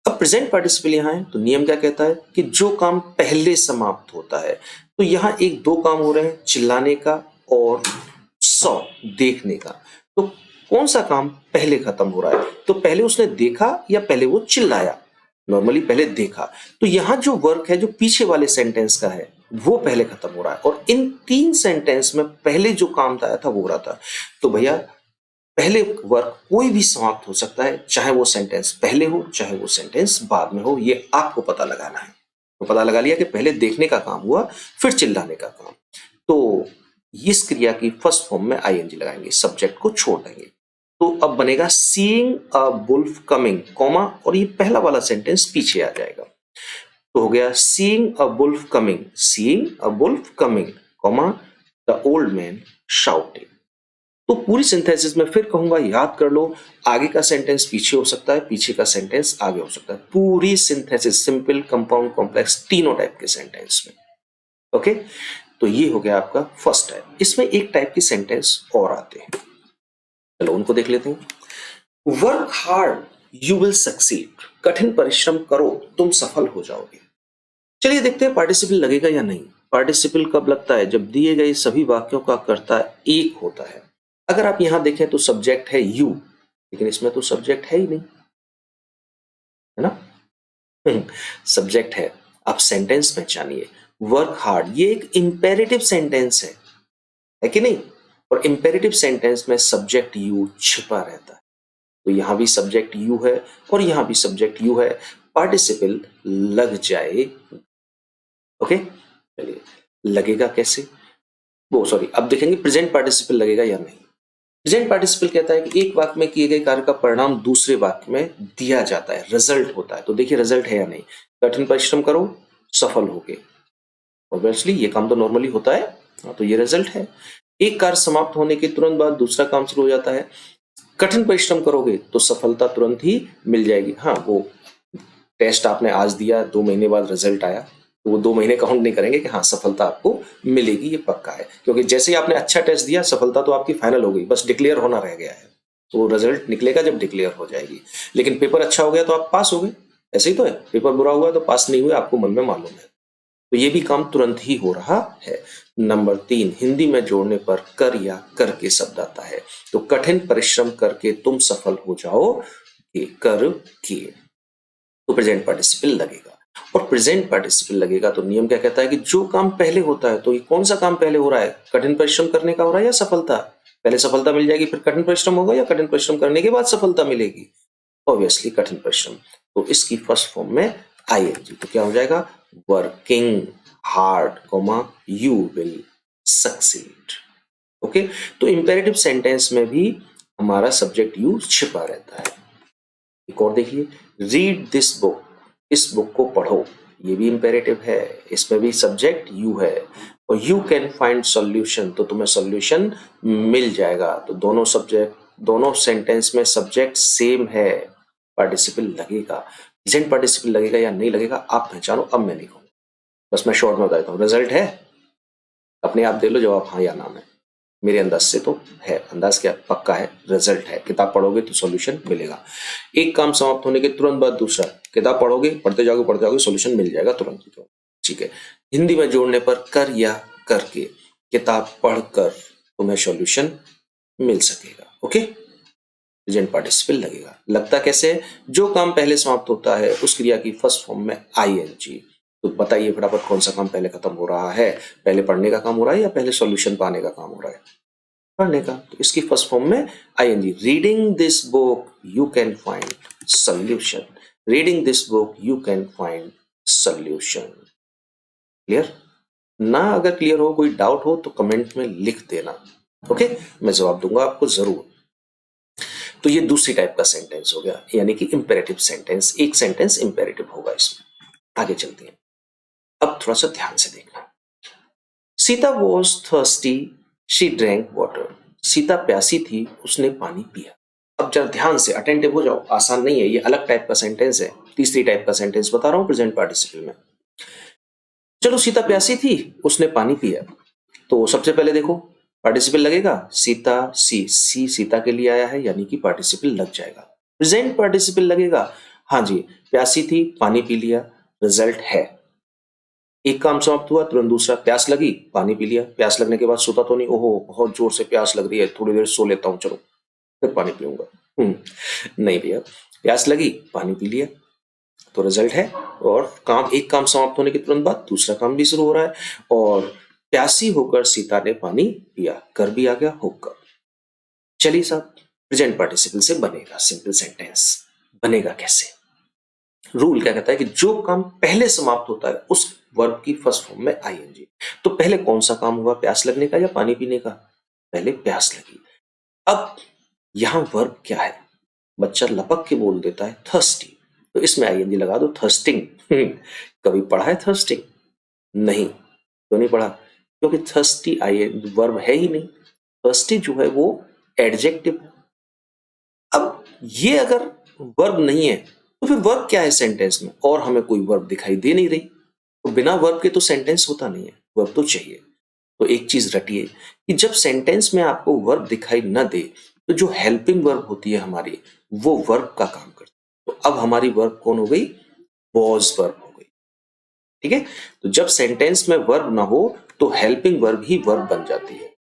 अब प्रेजेंट पार्टिसिपल यहाँ है तो नियम क्या कहता है कि जो काम पहले समाप्त होता है, तो यहाँ एक दो काम हो रहे हैं, चिल्लाने का और सौ देखने का। तो कौन सा काम पहले खत्म हो रहा है? तो पहले उसने देखा या पहले वो चिल्लाया? नॉर्मली पहले देखा। तो यहाँ जो वर्क है जो पीछे वाले सेंटेंस का है वो पहले खत्म हो रहा है, और इन तीन सेंटेंस में पहले जो काम आया था वो हो रहा था। तो भैया पहले वर्क कोई भी समाप्त हो सकता है, चाहे वो सेंटेंस पहले हो चाहे वो सेंटेंस बाद में हो, ये आपको पता लगाना है। तो पता लगा लिया कि पहले देखने का काम हुआ फिर चिल्लाने का काम। तो इस क्रिया की फर्स्ट फॉर्म में आईएनजी लगाएंगे, सब्जेक्ट को छोड़ देंगे। तो अब बनेगा seeing a wolf coming, comma, और ये पहला वाला सेंटेंस पीछे आ जाएगा। तो हो गया seeing a wolf coming, seeing a wolf coming, comma, the old man shouting. तो पूरी सिंथेसिस में फिर कहूंगा याद कर लो, आगे का सेंटेंस पीछे हो सकता है, पीछे का सेंटेंस आगे हो सकता है। पूरी सिंथेसिस सिंपल, कंपाउंड, कॉम्प्लेक्स, तीनों टाइप के सेंटेंस में। ओके, तो ये हो गया आपका फर्स्ट टाइप। इसमें एक टाइप की सेंटेंस और आते हैं, चलो उनको देख लेते हैं। Work hard you will succeed, कठिन परिश्रम करो तुम सफल हो जाओगे। चलिए देखते हैं पार्टिसिपल लगेगा या नहीं। पार्टिसिपल कब लगता है? जब दिए गए सभी वाक्यों का कर्ता एक होता है। अगर आप यहां देखें तो सब्जेक्ट है यू, लेकिन इसमें तो सब्जेक्ट है ही नहीं, है ना? सब्जेक्ट है। आप सेंटेंस पहचानिए, वर्क हार्ड, ये एक इंपेरेटिव सेंटेंस है कि नहीं? और इंपेरेटिव सेंटेंस में सब्जेक्ट यू छिपा रहता है। तो यहां भी सब्जेक्ट यू है और यहां भी सब्जेक्ट यू है, पार्टिसिपल लग जाए। ओके, चलिए लगेगा कैसे? वो सॉरी, अब देखेंगे प्रेजेंट पार्टिसिपल लगेगा या नहीं। प्रेजेंट पार्टिसिपल कहता है कि एक वाक्य में किए गए कार्य का परिणाम दूसरे वाक्य में दिया जाता है, रिजल्ट होता है। तो देखिए रिजल्ट है या नहीं। कठिन परिश्रम करो सफल होगे, ऑब्वियसली ये काम तो नॉर्मली होता है। हाँ, तो ये रिजल्ट है। एक कार्य समाप्त होने के तुरंत बाद दूसरा काम शुरू हो जाता है। कठिन परिश्रम करोगे तो सफलता तुरंत ही मिल जाएगी। हाँ, वो टेस्ट आपने आज दिया, 2 महीने बाद रिजल्ट आया, तो वो 2 महीने काउंट नहीं करेंगे कि हाँ सफलता आपको मिलेगी, ये पक्का है। क्योंकि जैसे ही आपने अच्छा टेस्ट दिया, सफलता तो आपकी फाइनल हो गई, बस डिक्लेयर होना रह गया है। तो रिजल्ट निकलेगा जब डिक्लेयर हो जाएगी। लेकिन पेपर अच्छा हो गया तो आप पास हो गए, ऐसे ही तो है। पेपर बुरा हुआ तो पास नहीं हुए, आपको मन में मालूम है। तो ये भी काम तुरंत ही हो रहा है। नंबर 3, हिंदी में जोड़ने पर कर या करके शब्द आता है। तो कठिन परिश्रम करके तुम सफल हो जाओ, ये कर के, तो प्रेजेंट पार्टिसिपल लगेगा। और प्रेजेंट पार्टिसिपल लगेगा तो नियम क्या कहता है कि जो काम पहले होता है, तो ये कौन सा काम पहले हो रहा है? कठिन परिश्रम करने का हो रहा है या सफलता? पहले सफलता मिल जाएगी फिर कठिन परिश्रम होगा, या कठिन परिश्रम करने के बाद सफलता मिलेगी? ऑब्वियसली कठिन परिश्रम। तो इसकी फर्स्ट फॉर्म में आईएनजी, तो क्या हो जाएगा? Working hard, comma, you will succeed. Okay, तो इंपेरेटिव सेंटेंस में भी हमारा सब्जेक्ट यू छिपा रहता है। एक और देखिए, रीड दिस बुक, इस बुक को पढ़ो, ये भी इंपेरेटिव है, इसमें भी सब्जेक्ट यू है। और यू कैन फाइंड सॉल्यूशन, तो तुम्हें सॉल्यूशन मिल जाएगा। तो दोनों सब्जेक्ट, दोनों सेंटेंस में सब्जेक्ट सेम है, पार्टिसिपल लगेगा। प्रेजेंट पार्टिसिपल लगेगा या नहीं लगेगा आप पहचानो, अब मैं नहीं कहूंगा, बस मैं शॉर्ट में बताता हूँ। रिजल्ट है, अपने आप दे लो जवाब हाँ या ना में। मेरे अंदाज से तो है, अंदाज क्या पक्का है, रिजल्ट है। किताब पढ़ोगे तो सॉल्यूशन मिलेगा। एक काम समाप्त होने के तुरंत बाद दूसरा, किताब पढ़ोगे, पढ़ते जाओगे सॉल्यूशन मिल जाएगा तुरंत ही। तो ठीक है, हिंदी में जोड़ने पर कर या करके, किताब पढ़कर तुम्हें सॉल्यूशन मिल सकेगा। ओके, प्रेजेंट पार्टिसिपल लगेगा। लगता कैसे है? जो काम पहले समाप्त होता है उस क्रिया की फर्स्ट फॉर्म में आईएनजी। तो बताइए फटाफट कौन सा काम पहले खत्म हो रहा है? पहले पढ़ने का काम हो रहा है या पहले सॉल्यूशन पाने का काम हो रहा है? पढ़ने का। तो इसकी फर्स्ट फॉर्म में ING. Reading this book you can find solution, reading this book you can find solution. Clear ना? अगर क्लियर हो, कोई डाउट हो तो कमेंट में लिख देना। ओके, मैं जवाब दूंगा आपको जरूर। तो ये दूसरी टाइप का सेंटेंस हो गया, यानी कि इंपेरेटिव सेंटेंस। एक सेंटेंस इंपेरेटिव होगा इसमें। आगे चलते हैं, अब थोड़ा सा ध्यान से देखना। Sita was thirsty she drank water, Sita प्यासी थी उसने पानी पिया। अब जरा ध्यान से अटेंटिव हो जाओ, आसान नहीं है, ये अलग टाइप का सेंटेंस है। तीसरी टाइप का सेंटेंस बता रहा हूं प्रेजेंट पार्टिसिपल में। चलो, सीता प्यासी थी उसने पानी पिया। तो सबसे पहले देखो, पार्टिसिपल लगेगा सीता, सी सीता के लिए आया है यानी कि पार्टिसिपल लग जाएगा। प्रेजेंट पार्टिसिपल लगेगा, हाँ जी प्यासी थी पानी पी लिया, रिजल्ट है। एक काम समाप्त हुआ तुरंत दूसरा, प्यास लगी पानी पी लिया, प्यास लगने के बाद सोता तो नहीं, ओहो बहुत जोर से प्यास लग रही है थोड़ी देर सो लेता हूँ चलो फिर पानी पीऊंगा। नहीं भैया, प्यास लगी पानी पी लिया तो रिजल्ट है। और काम, एक काम समाप्त होने के तुरंत बाद दूसरा काम भी शुरू हो रहा है, और प्यासी होकर सीता ने पानी पिया, कर भी आ गया होकर। चलिए साहब, प्रेजेंट पार्टिसिपल से बनेगा सिंपल सेंटेंस, बनेगा कैसे? रूल क्या कहता है कि जो काम पहले समाप्त होता है उस वर्ब की फर्स्ट फॉर्म में आईएनजी। तो पहले कौन सा काम हुआ, प्यास लगने का या पानी पीने का? पहले प्यास लगी। अब यहां वर्ब क्या है? बच्चा लपक के बोल देता है थर्स्टी, तो इसमें आईएनजी लगा दो, थर्स्टिंग। कभी पढ़ा है थर्स्टिंग? नहीं, तो नहीं पढ़ा, क्योंकि थर्स्टी आई वर्ब है ही नहीं। थर्स्टी जो है वो एडजेक्टिव है। अब ये अगर वर्ब नहीं है तो फिर वर्ब क्या है सेंटेंस में? और हमें कोई वर्ब दिखाई दे नहीं रही, तो बिना वर्ब के तो सेंटेंस होता नहीं है, वर्ब तो चाहिए। तो एक चीज रटिए कि जब सेंटेंस में आपको वर्ब दिखाई न दे तो जो हेल्पिंग वर्ब होती है हमारी, वो वर्ब का काम करती है। तो अब हमारी वर्ब कौन हो गई? वॉज वर्ब हो गई। ठीक है, तो जब सेंटेंस में वर्ब ना हो तो हेल्पिंग वर्ब ही वर्ब बन जाती है।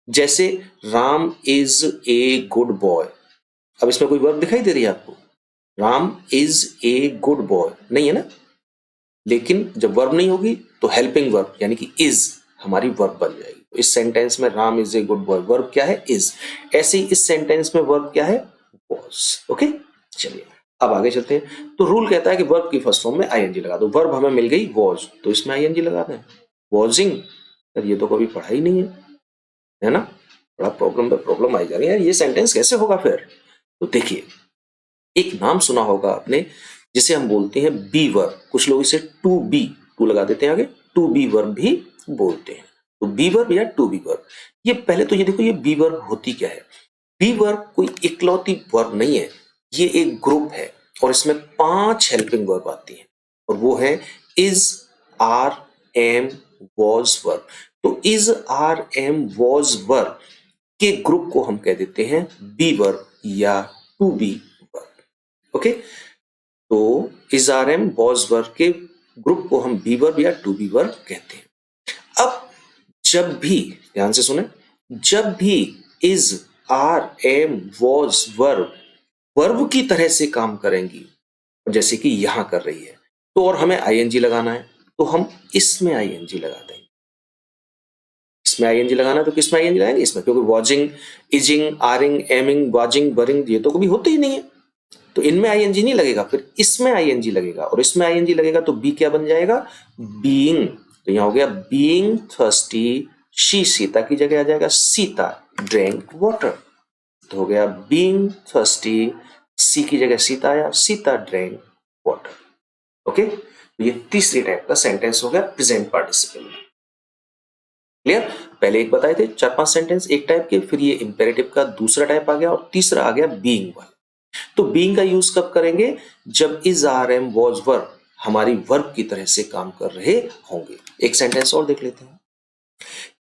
जैसे Ram is a good boy, अब इसमें कोई वर्ब दिखाई दे रही है आपको? Ram is a good boy नहीं है ना, लेकिन जब वर्ब नहीं होगी तो हेल्पिंग वर्ब यानी कि इज हमारी वर्ब बन जाएगी। तो इस सेंटेंस में Ram is a good boy, verb क्या है? इज। ऐसे ही इस सेंटेंस में वर्ब क्या है? वॉज। ओके, चलिए अब आगे चलते हैं। तो रूल कहता है कि वर्ब की फर्स्ट फॉर्म में आईएनजी लगा दो। वर्ब हमें मिल गई वॉज, तो इसमें आईएनजी लगा दें। वॉजिंग, ये तो कभी पढ़ा ही नहीं है ना, बड़ा प्रॉब्लम पे प्रॉब्लम आई जा रही है, ये सेंटेंस कैसे होगा फिर? तो देखिए, एक नाम सुना होगा आपने जिसे हम बोलते हैं बी वर्ब, कुछ लोग इसे टू बी, टू लगा देते हैं आगे, टू बी वर्ब भी बोलते हैं। तो बी वर्ब या टू बी वर्ब, ये पहले तो ये देखो ये बी वर्ब होती क्या है। बी वर्ब कोई इकलौती वर्ब नहीं है, ये एक ग्रुप है और इसमें 5 हेल्पिंग वर्ब आती हैं, और वो है is, are, am, was verb. तो is, are, am, was verb के ग्रुप को हम कह देते हैं बी वर्ब या टू बी वर्ब। ओके, तो is, are, am, was verb के ग्रुप को हम बी वर्ब या टू बी वर्ब कहते हैं। अब जब भी, ध्यान से सुने, जब भी is, are, am, was verb verb की तरह से काम करेंगी, जैसे कि यहां कर रही है, तो और हमें आईएनजी लगाना है, तो हम इसमें आईएनजी लगा देंगे। इसमें आईएनजी लगाना है तो किसमें आईएनजी लगाएंगे? इसमें, क्योंकि वॉजिंग, इजिंग, आरिंग, एमिंग, वाजिंग, बरिंग ये तो कभी होते ही नहीं है, तो इनमें आईएनजी नहीं लगेगा, फिर इसमें आईएनजी लगेगा, और इसमें आईएनजी लगेगा तो बी क्या बन जाएगा? बीइंग। तो यहां हो गया बीइंग थर्स्टी, शी सीता की जगह आ जाएगा सीता ड्रिंक वाटर। तो हो गया बीइंग थर्स्टी, सी की जगह सीता आया, सीता ड्रिंक वाटर। ओके, तो ये तीसरी टाइप का सेंटेंस हो गया प्रेजेंट पार्टिसिपल में। क्लियर? पहले एक बताए थे 4-5 सेंटेंस एक टाइप के, फिर ये इंपेरेटिव का दूसरा टाइप आ गया, और तीसरा आ गया बीइंग वाला। तो बीइंग का यूज कब करेंगे? जब is, are, am, was verb हमारी वर्ब की तरह से काम कर रहे होंगे। एक सेंटेंस और देख लेते हैं।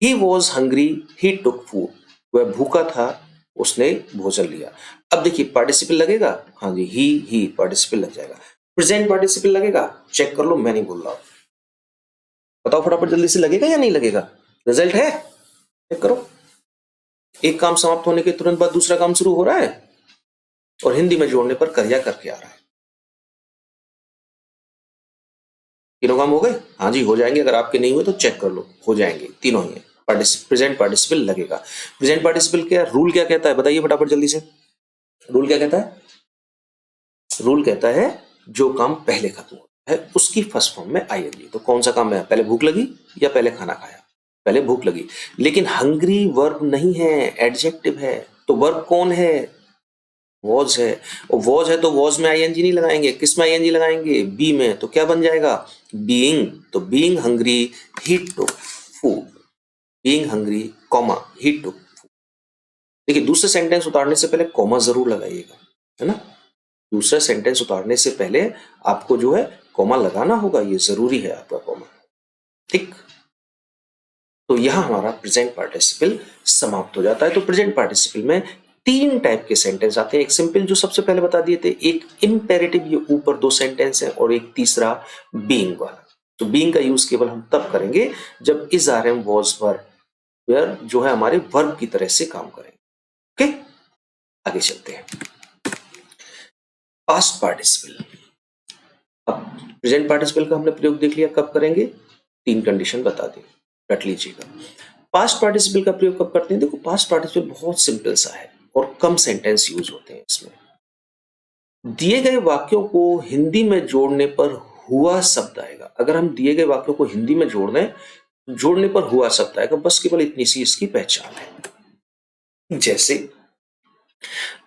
He was hungry, he took food, वह भूखा था, उसने भोजन लिया। अब देखिए पार्टिसिपल लगेगा, हाँ जी ही पार्टिसिपल लग जाएगा। प्रेजेंट पार्टिसिपल लगेगा, चेक कर लो, मैं नहीं बोल रहा हूं, बताओ फटाफट जल्दी से, लगेगा या नहीं लगेगा? रिजल्ट है, चेक करो। एक काम समाप्त होने के तुरंत बाद दूसरा काम शुरू हो रहा है, और हिंदी में जोड़ने पर करिया करके आ रहा है। तीनों काम हो गए? हाँ जी हो जाएंगे, अगर आपके नहीं हुए तो चेक कर लो, हो जाएंगे तीनों ही। प्रेजेंट पार्टिसिपल लगेगा। प्रेजेंट पार्टिसिपल क्या रूल क्या कहता है, बताइए फटाफट जल्दी से। रूल क्या कहता है? रूल कहता है जो काम पहले खत्म होता है उसकी फर्स्ट फॉर्म में आएगी। तो कौन सा काम है? पहले भूख लगी या पहले खाना खाया? पहले भूख लगी। लेकिन हंग्री वर्ब नहीं है, एडजेक्टिव है, तो वर्ब कौन है? वॉज है। और वॉज है तो वॉज में आईएनजी नहीं लगाएंगे, किस में आईएनजी लगाएंगे? बी में। तो क्या बन जाएगा? बीइंग। तो बीइंग हंग्री ही टुक फूड, बीइंग हंग्री कॉमा ही टुक फूड। देखिए दूसरे सेंटेंस उतारने से पहले कॉमा जरूर लगाइएगा, है ना। दूसरा सेंटेंस उतारने से पहले आपको जो है कॉमा लगाना होगा, ये जरूरी है आपका कॉमा। ठीक। तो यहां हमारा प्रेजेंट पार्टिसिपल समाप्त हो जाता है। तो प्रेजेंट पार्टिसिपल में 3 टाइप के सेंटेंस आते हैं। एक सिंपल जो सबसे पहले बता दिए थे, एक इम्पेरेटिव, ये ऊपर 2 सेंटेंस है, और एक तीसरा बीइंग वाला। तो बीइंग का यूज केवल हम तब करेंगे जब is, are, am, was, were, where जो है हमारे वर्ब की तरह से काम करेंगे। ओके, आगे चलते हैं। Past participle. अब प्रेजेंट पार्टिसिपल का हमने प्रयोग देख लिया, कब करेंगे, 3 कंडीशन बता दी, रट लीजिएगा। पास्ट पार्टिसिपल का प्रयोग कब करते हैं? देखो, पास्ट पार्टिसिपल बहुत सिंपल सा है और कम सेंटेंस यूज होते हैं इसमें। दिए गए वाक्यों को हिंदी में जोड़ने पर हुआ शब्द आएगा। अगर हम दिए गए वाक्यों को हिंदी में जोड़ने पर हुआ शब्द आएगा, बस केवल इतनी सी इसकी पहचान है। जैसे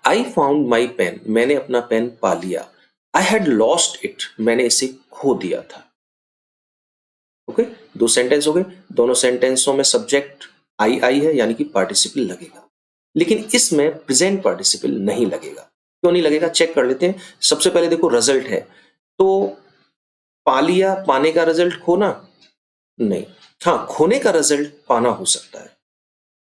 आई फाउंड माई पेन, मैंने अपना पेन पा लिया। आई हैड लॉस्ट इट, मैंने इसे खो दिया था। ओके, 2 सेंटेंस हो गए। दोनों सेंटेंसों में सब्जेक्ट आई है, यानी कि पार्टिसिपल लगेगा, लेकिन इसमें प्रेजेंट पार्टिसिपल नहीं लगेगा। क्यों नहीं लगेगा, चेक कर लेते हैं। सबसे पहले देखो, रिजल्ट है, तो पा लिया, पाने का रिजल्ट खोना नहीं। हाँ, खोने का रिजल्ट पाना हो सकता है।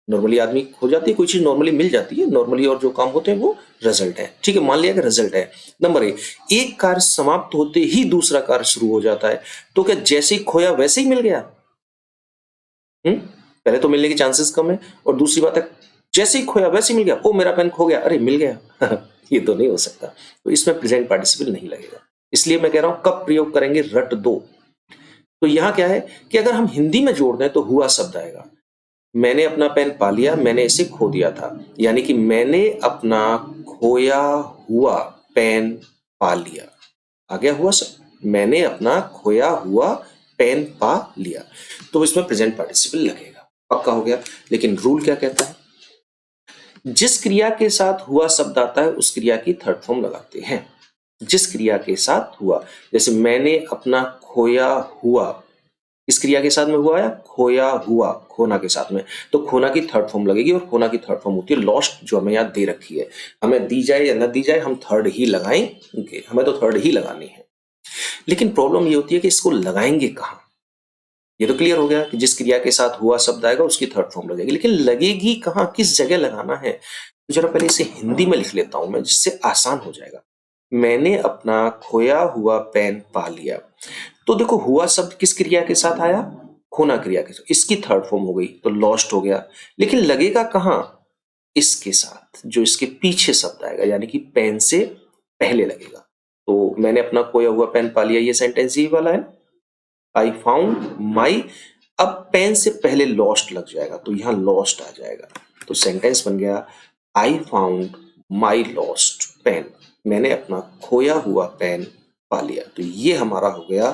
नॉर्मली आदमी खो जाती है कोई चीज, नॉर्मली मिल जाती है नॉर्मली, और जो काम होते हैं वो रिजल्ट है। ठीक है, मान लिया कि रिजल्ट है। नंबर एक कार्य समाप्त होते ही दूसरा कार्य शुरू हो जाता है, तो क्या जैसे ही खोया वैसे ही मिल गया? पहले तो मिलने के चांसेस कम है, और दूसरी बात है जैसे ही खोया वैसे ही मिल गया। ओ, मेरा पेन खो गया, अरे मिल गया। ये तो नहीं हो सकता। तो इसमें प्रेजेंट पार्टिसिपल नहीं लगेगा। इसलिए मैं कह रहा हूं कब प्रयोग करेंगे, रट दो। तो यहां क्या है कि अगर हम हिंदी में जोड़ दें तो हुआ शब्द आएगा। मैंने अपना पेन पा लिया, मैंने इसे खो दिया था, यानी कि मैंने अपना खोया हुआ पेन पा लिया। आ गया हुआ शब्द, मैंने अपना खोया हुआ पेन पा लिया। तो इसमें प्रेजेंट पार्टिसिपल लगेगा, पक्का हो गया। लेकिन रूल क्या कहता है, जिस क्रिया के साथ हुआ शब्द आता है उस क्रिया की थर्ड फॉर्म लगाते हैं। जिस क्रिया के साथ हुआ, जैसे मैंने अपना खोया हुआ, इस क्रिया के साथ में हुआ है खोया हुआ, खोना के साथ में, तो खोना की थर्ड फॉर्म लगेगी, और खोना की थर्ड फॉर्म होती है लॉस्ट, जो हमें यहाँ दे रखी है। हमें दी जाए या न दी जाए, हम थर्ड ही लगाएंगे, हमें तो थर्ड ही लगानी है। लेकिन प्रॉब्लम ये होती है कि इसको लगाएंगे कहाँ। ये तो क्लियर हो गया कि जिस क्रिया के साथ हुआ शब्द आएगा उसकी थर्ड फॉर्म लगेगी, लेकिन लगेगी कहाँ, किस जगह लगाना है। तो जरा पहले इसे हिंदी में लिख लेता हूं मैं, जिससे आसान हो जाएगा। मैंने अपना खोया हुआ पेन पा लिया। तो देखो, हुआ शब्द किस क्रिया के साथ आया, खोना क्रिया के साथ, इसकी थर्ड फॉर्म हो गई तो लॉस्ट हो गया। लेकिन लगेगा कहां, इसके साथ, जो इसके पीछे शब्द आएगा, यानी कि पेन से पहले लगेगा। तो मैंने अपना खोया हुआ पेन पा लिया, ये सेंटेंस ही वाला है। आई फाउंड माई, अब पेन से पहले लॉस्ट लग जाएगा, तो यहां लॉस्ट आ जाएगा। तो सेंटेंस बन गया I found my lost pen, मैंने अपना खोया हुआ पेन पा लिया। तो ये हमारा हो गया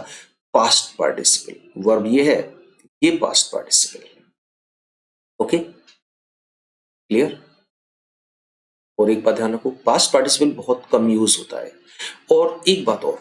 पास्ट पार्टिसिपल। वर्ब ये है, ये पास्ट पार्टिसिपल है। Okay, clear. और एक बात ध्यान रखो, पास्ट पार्टिसिपल बहुत कम यूज होता है। और एक बात और,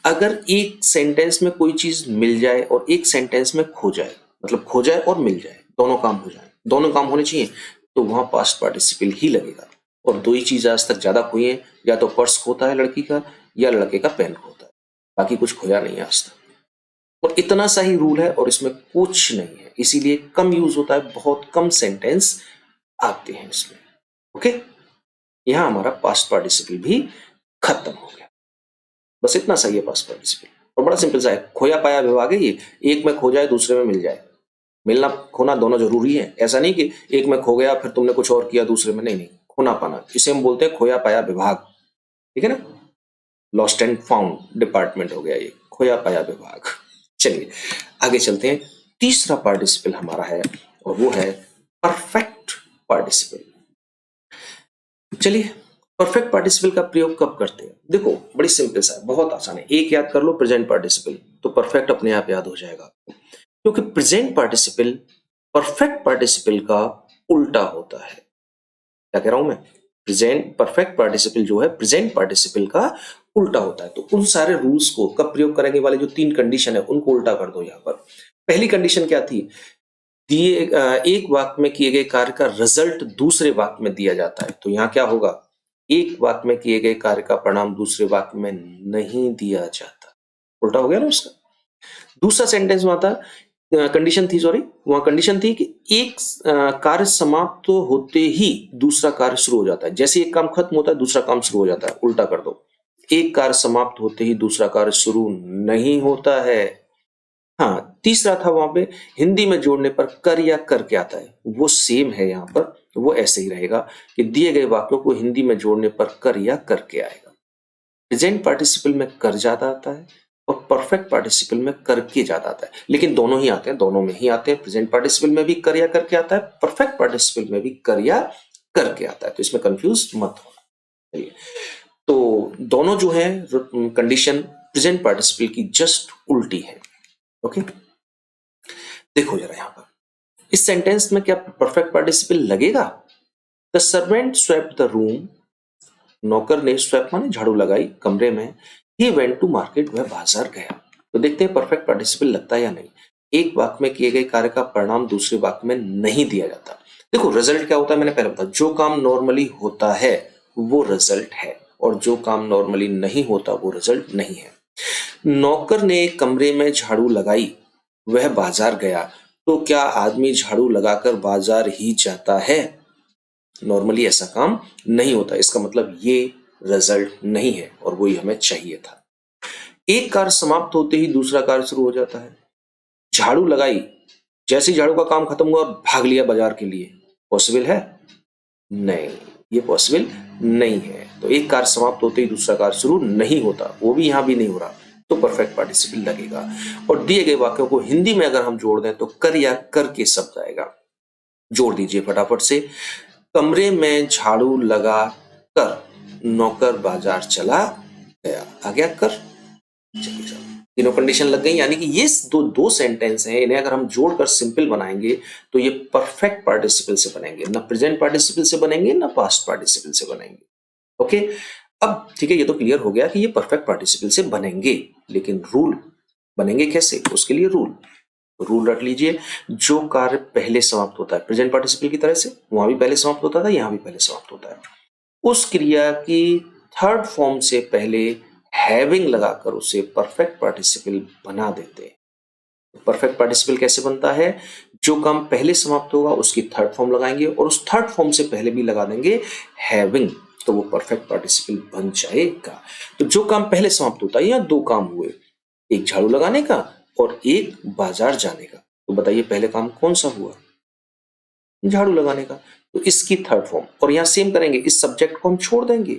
अगर एक सेंटेंस में कोई चीज मिल जाए और एक सेंटेंस में खो जाए, मतलब खो जाए और मिल जाए, दोनों काम हो जाए, दोनों काम होने चाहिए, तो वहां पास्ट पार्टिसिपल ही लगेगा। और 2 ही चीज आज तक ज्यादा खोई है, या तो पर्स खोता है लड़की का, या लड़के का पेन खोता है, बाकी कुछ खोया नहीं है आज तक। और इतना सा ही रूल है, और इसमें कुछ नहीं है, इसीलिए कम यूज होता है, बहुत कम सेंटेंस आते हैं इसमें। ओके, यहां हमारा पास्ट पार्टिसिपल भी खत्म हो गया। बस इतना सही है पास्ट पार्टिसिपल, और बड़ा सिंपल सा है। खोया पाया विभाग है ये, एक में खो जाए दूसरे में मिल जाए। मिलना खोना दोनों जरूरी है, ऐसा नहीं कि एक में खो गया फिर तुमने कुछ और किया दूसरे में, नहीं नहीं, खोना पाना, इसे हम बोलते हैं खोया पाया विभाग। ठीक है ना, लॉस्ट एंड फाउंड डिपार्टमेंट हो गया ये, खोया पाया विभाग। चलिए आगे चलते हैं। तीसरा पार्टिसिपल हमारा है, और वो है परफेक्ट पार्टिसिपल। चलिए, परफेक्ट पार्टिसिपल का प्रयोग कब करते हैं? देखो, बड़ी सिंपल सा है, बहुत आसान है। एक याद कर लो, प्रेजेंट पार्टिसिपल, तो परफेक्ट अपने आप याद हो जाएगा। क्योंकि प्रेजेंट पार्टिसिपल परफेक्ट पार्टिसिपल का उल्टा होता है। क्या कह रहा हूं मैं, प्रेजेंट परफेक्ट पार्टिसिपल जो है प्रेजेंट पार्टिसिपल का उल्टा होता है। तो उन सारे रूल्स को कब प्रयोग करेंगे वाले जो 3 कंडीशन है उनको उल्टा कर दो। यहां पर पहली कंडीशन क्या थी, दिए एक वाक्य में किए गए कार्य का रिजल्ट दूसरे वाक्य में दिया जाता है। तो यहां क्या होगा, एक वाक्य में किए गए कार्य का परिणाम दूसरे वाक्य में नहीं दिया जाता। उल्टा हो गया ना उसका। दूसरा सेंटेंस में आता, कंडीशन थी, सॉरी, वहां कंडीशन थी कि एक कार्य समाप्त तो होते ही दूसरा कार्य शुरू हो जाता है। जैसे एक काम खत्म होता है दूसरा काम शुरू हो जाता है, उल्टा कर दो। एक कार्य समाप्त होते ही दूसरा कार्य शुरू नहीं होता है। हाँ, तीसरा था वहां पे, हिंदी में जोड़ने पर कर या करके आता है, वो सेम है यहाँ पर, वो ऐसे ही रहेगा कि दिए गए वाक्यों को हिंदी में जोड़ने पर कर या करके आएगा। प्रेजेंट पार्टिसिपल में कर ज्यादा आता है और परफेक्ट पार्टिसिपल में करके ज्यादा आता है, लेकिन दोनों ही आते हैं, दोनों में ही आते हैं। प्रेजेंट पार्टिसिपल में भी कर या करके आता है, परफेक्ट पार्टिसिपल में भी कर या करके आता है, तो इसमें कंफ्यूज मत होना। चलिए, तो दोनों जो है कंडीशन प्रेजेंट पार्टिसिपल की जस्ट उल्टी है। ओके, देखो जरा यहां पर इस सेंटेंस में क्या परफेक्ट पार्टिसिपल लगेगा? The servant swept the room, नौकर ने स्वेप माने झाड़ू लगाई कमरे में। ही वेंट टू मार्केट, वह बाजार गया। तो देखते हैं परफेक्ट पार्टिसिपल लगता है या नहीं। एक वाक्य में किए गए कार्य का परिणाम दूसरे वाक्य में नहीं दिया जाता। देखो रिजल्ट क्या होता है, मैंने पहले बताया, जो काम नॉर्मली होता है वो रिजल्ट है, और जो काम नॉर्मली नहीं होता वो रिजल्ट नहीं है। नौकर ने कमरे में झाड़ू लगाई, वह बाजार गया। तो क्या आदमी झाड़ू लगाकर बाजार ही जाता है? नॉर्मली ऐसा काम नहीं होता, इसका मतलब ये रिजल्ट नहीं है, और वही हमें चाहिए था। एक कार्य समाप्त होते ही दूसरा कार्य शुरू हो जाता है। झाड़ू लगाई, जैसे ही झाड़ू का काम खत्म हुआ भाग लिया बाजार के लिए, पॉसिबल है? नहीं, ये पॉसिबल नहीं है। तो एक कार्य समाप्त होते ही दूसरा कार्य शुरू नहीं होता, वो भी यहां भी नहीं हो रहा, तो परफेक्ट पार्टिसिपल लगेगा। और दिए गए वाक्यों को हिंदी में अगर हम जोड़ दें तो कर या कर के शब्द आएगा। जोड़ दीजिए फटाफट से। कमरे में झाड़ू लगा कर नौकर बाजार चला गया, आ गया कर। चलिए साहब, तीनों कंडीशन लग गई, यानी कि ये दो सेंटेंस हैं, इन्हें अगर हम जोड़कर सिंपल बनाएंगे तो ये परफेक्ट पार्टिसिपल से बनेंगे, ना प्रेजेंट पार्टिसिपल से बनेंगे ना पास्ट पार्टिसिपल से बनेंगे। ओके, अब ठीक है, ये तो क्लियर हो गया कि ये परफेक्ट पार्टिसिपल से बनेंगे, लेकिन रूल बनेंगे कैसे, उसके लिए रूल रख लीजिए। जो कार्य पहले समाप्त होता है प्रेजेंट पार्टिसिपल की तरह से, वहां भी पहले समाप्त होता था, यहां भी पहले समाप्त होता है, उस क्रिया की थर्ड फॉर्म से पहले हैविंग लगाकर उसे परफेक्ट पार्टिसिपल बना देते हैं। परफेक्ट पार्टिसिपल कैसे बनता है? जो काम पहले समाप्त होगा उसकी थर्ड फॉर्म लगाएंगे, और उस थर्ड फॉर्म से पहले भी लगा देंगे हैविंग, तो वो परफेक्ट पार्टिसिपल बन जाएगा। तो जो काम पहले समाप्त होता है, या दो काम हुए, एक झाड़ू लगाने का और एक बाजार जाने का, तो बताइए पहले काम कौन सा हुआ? झाड़ू लगाने का। तो इसकी थर्ड फॉर्म, और यहां सेम करेंगे, इस सब्जेक्ट को हम छोड़ देंगे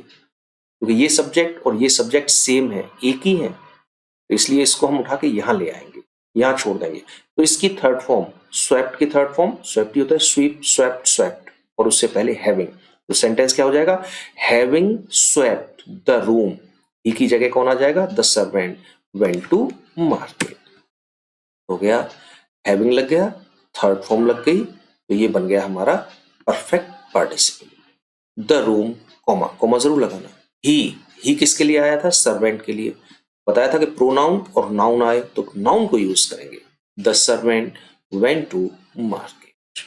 क्योंकि ये सब्जेक्ट और ये सब्जेक्ट सेम है, एक ही है, तो इसलिए इसको हम उठा के यहां ले आएंगे, यहां छोड़ देंगे। तो इसकी थर्ड फॉर्म, स्वेप्ट की थर्ड फॉर्म, स्वेप्ट ही होता है स्वीप, स्वेप्ट, स्वेप्ट, और उससे पहले हैविंग। तो सेंटेंस क्या हो जाएगा? Having swept the room, he की जगह कौन आ जाएगा? The servant went to market. हो गया, हैविंग लग गया, थर्ड फॉर्म लग गई, तो ये बन गया हमारा perfect participle. The room, comma, comma जरूर लगाना। ही किसके लिए आया था? सर्वेंट के लिए। बताया था कि प्रोनाउन और नाउन आए तो नाउन को यूज करेंगे। The servant went to market.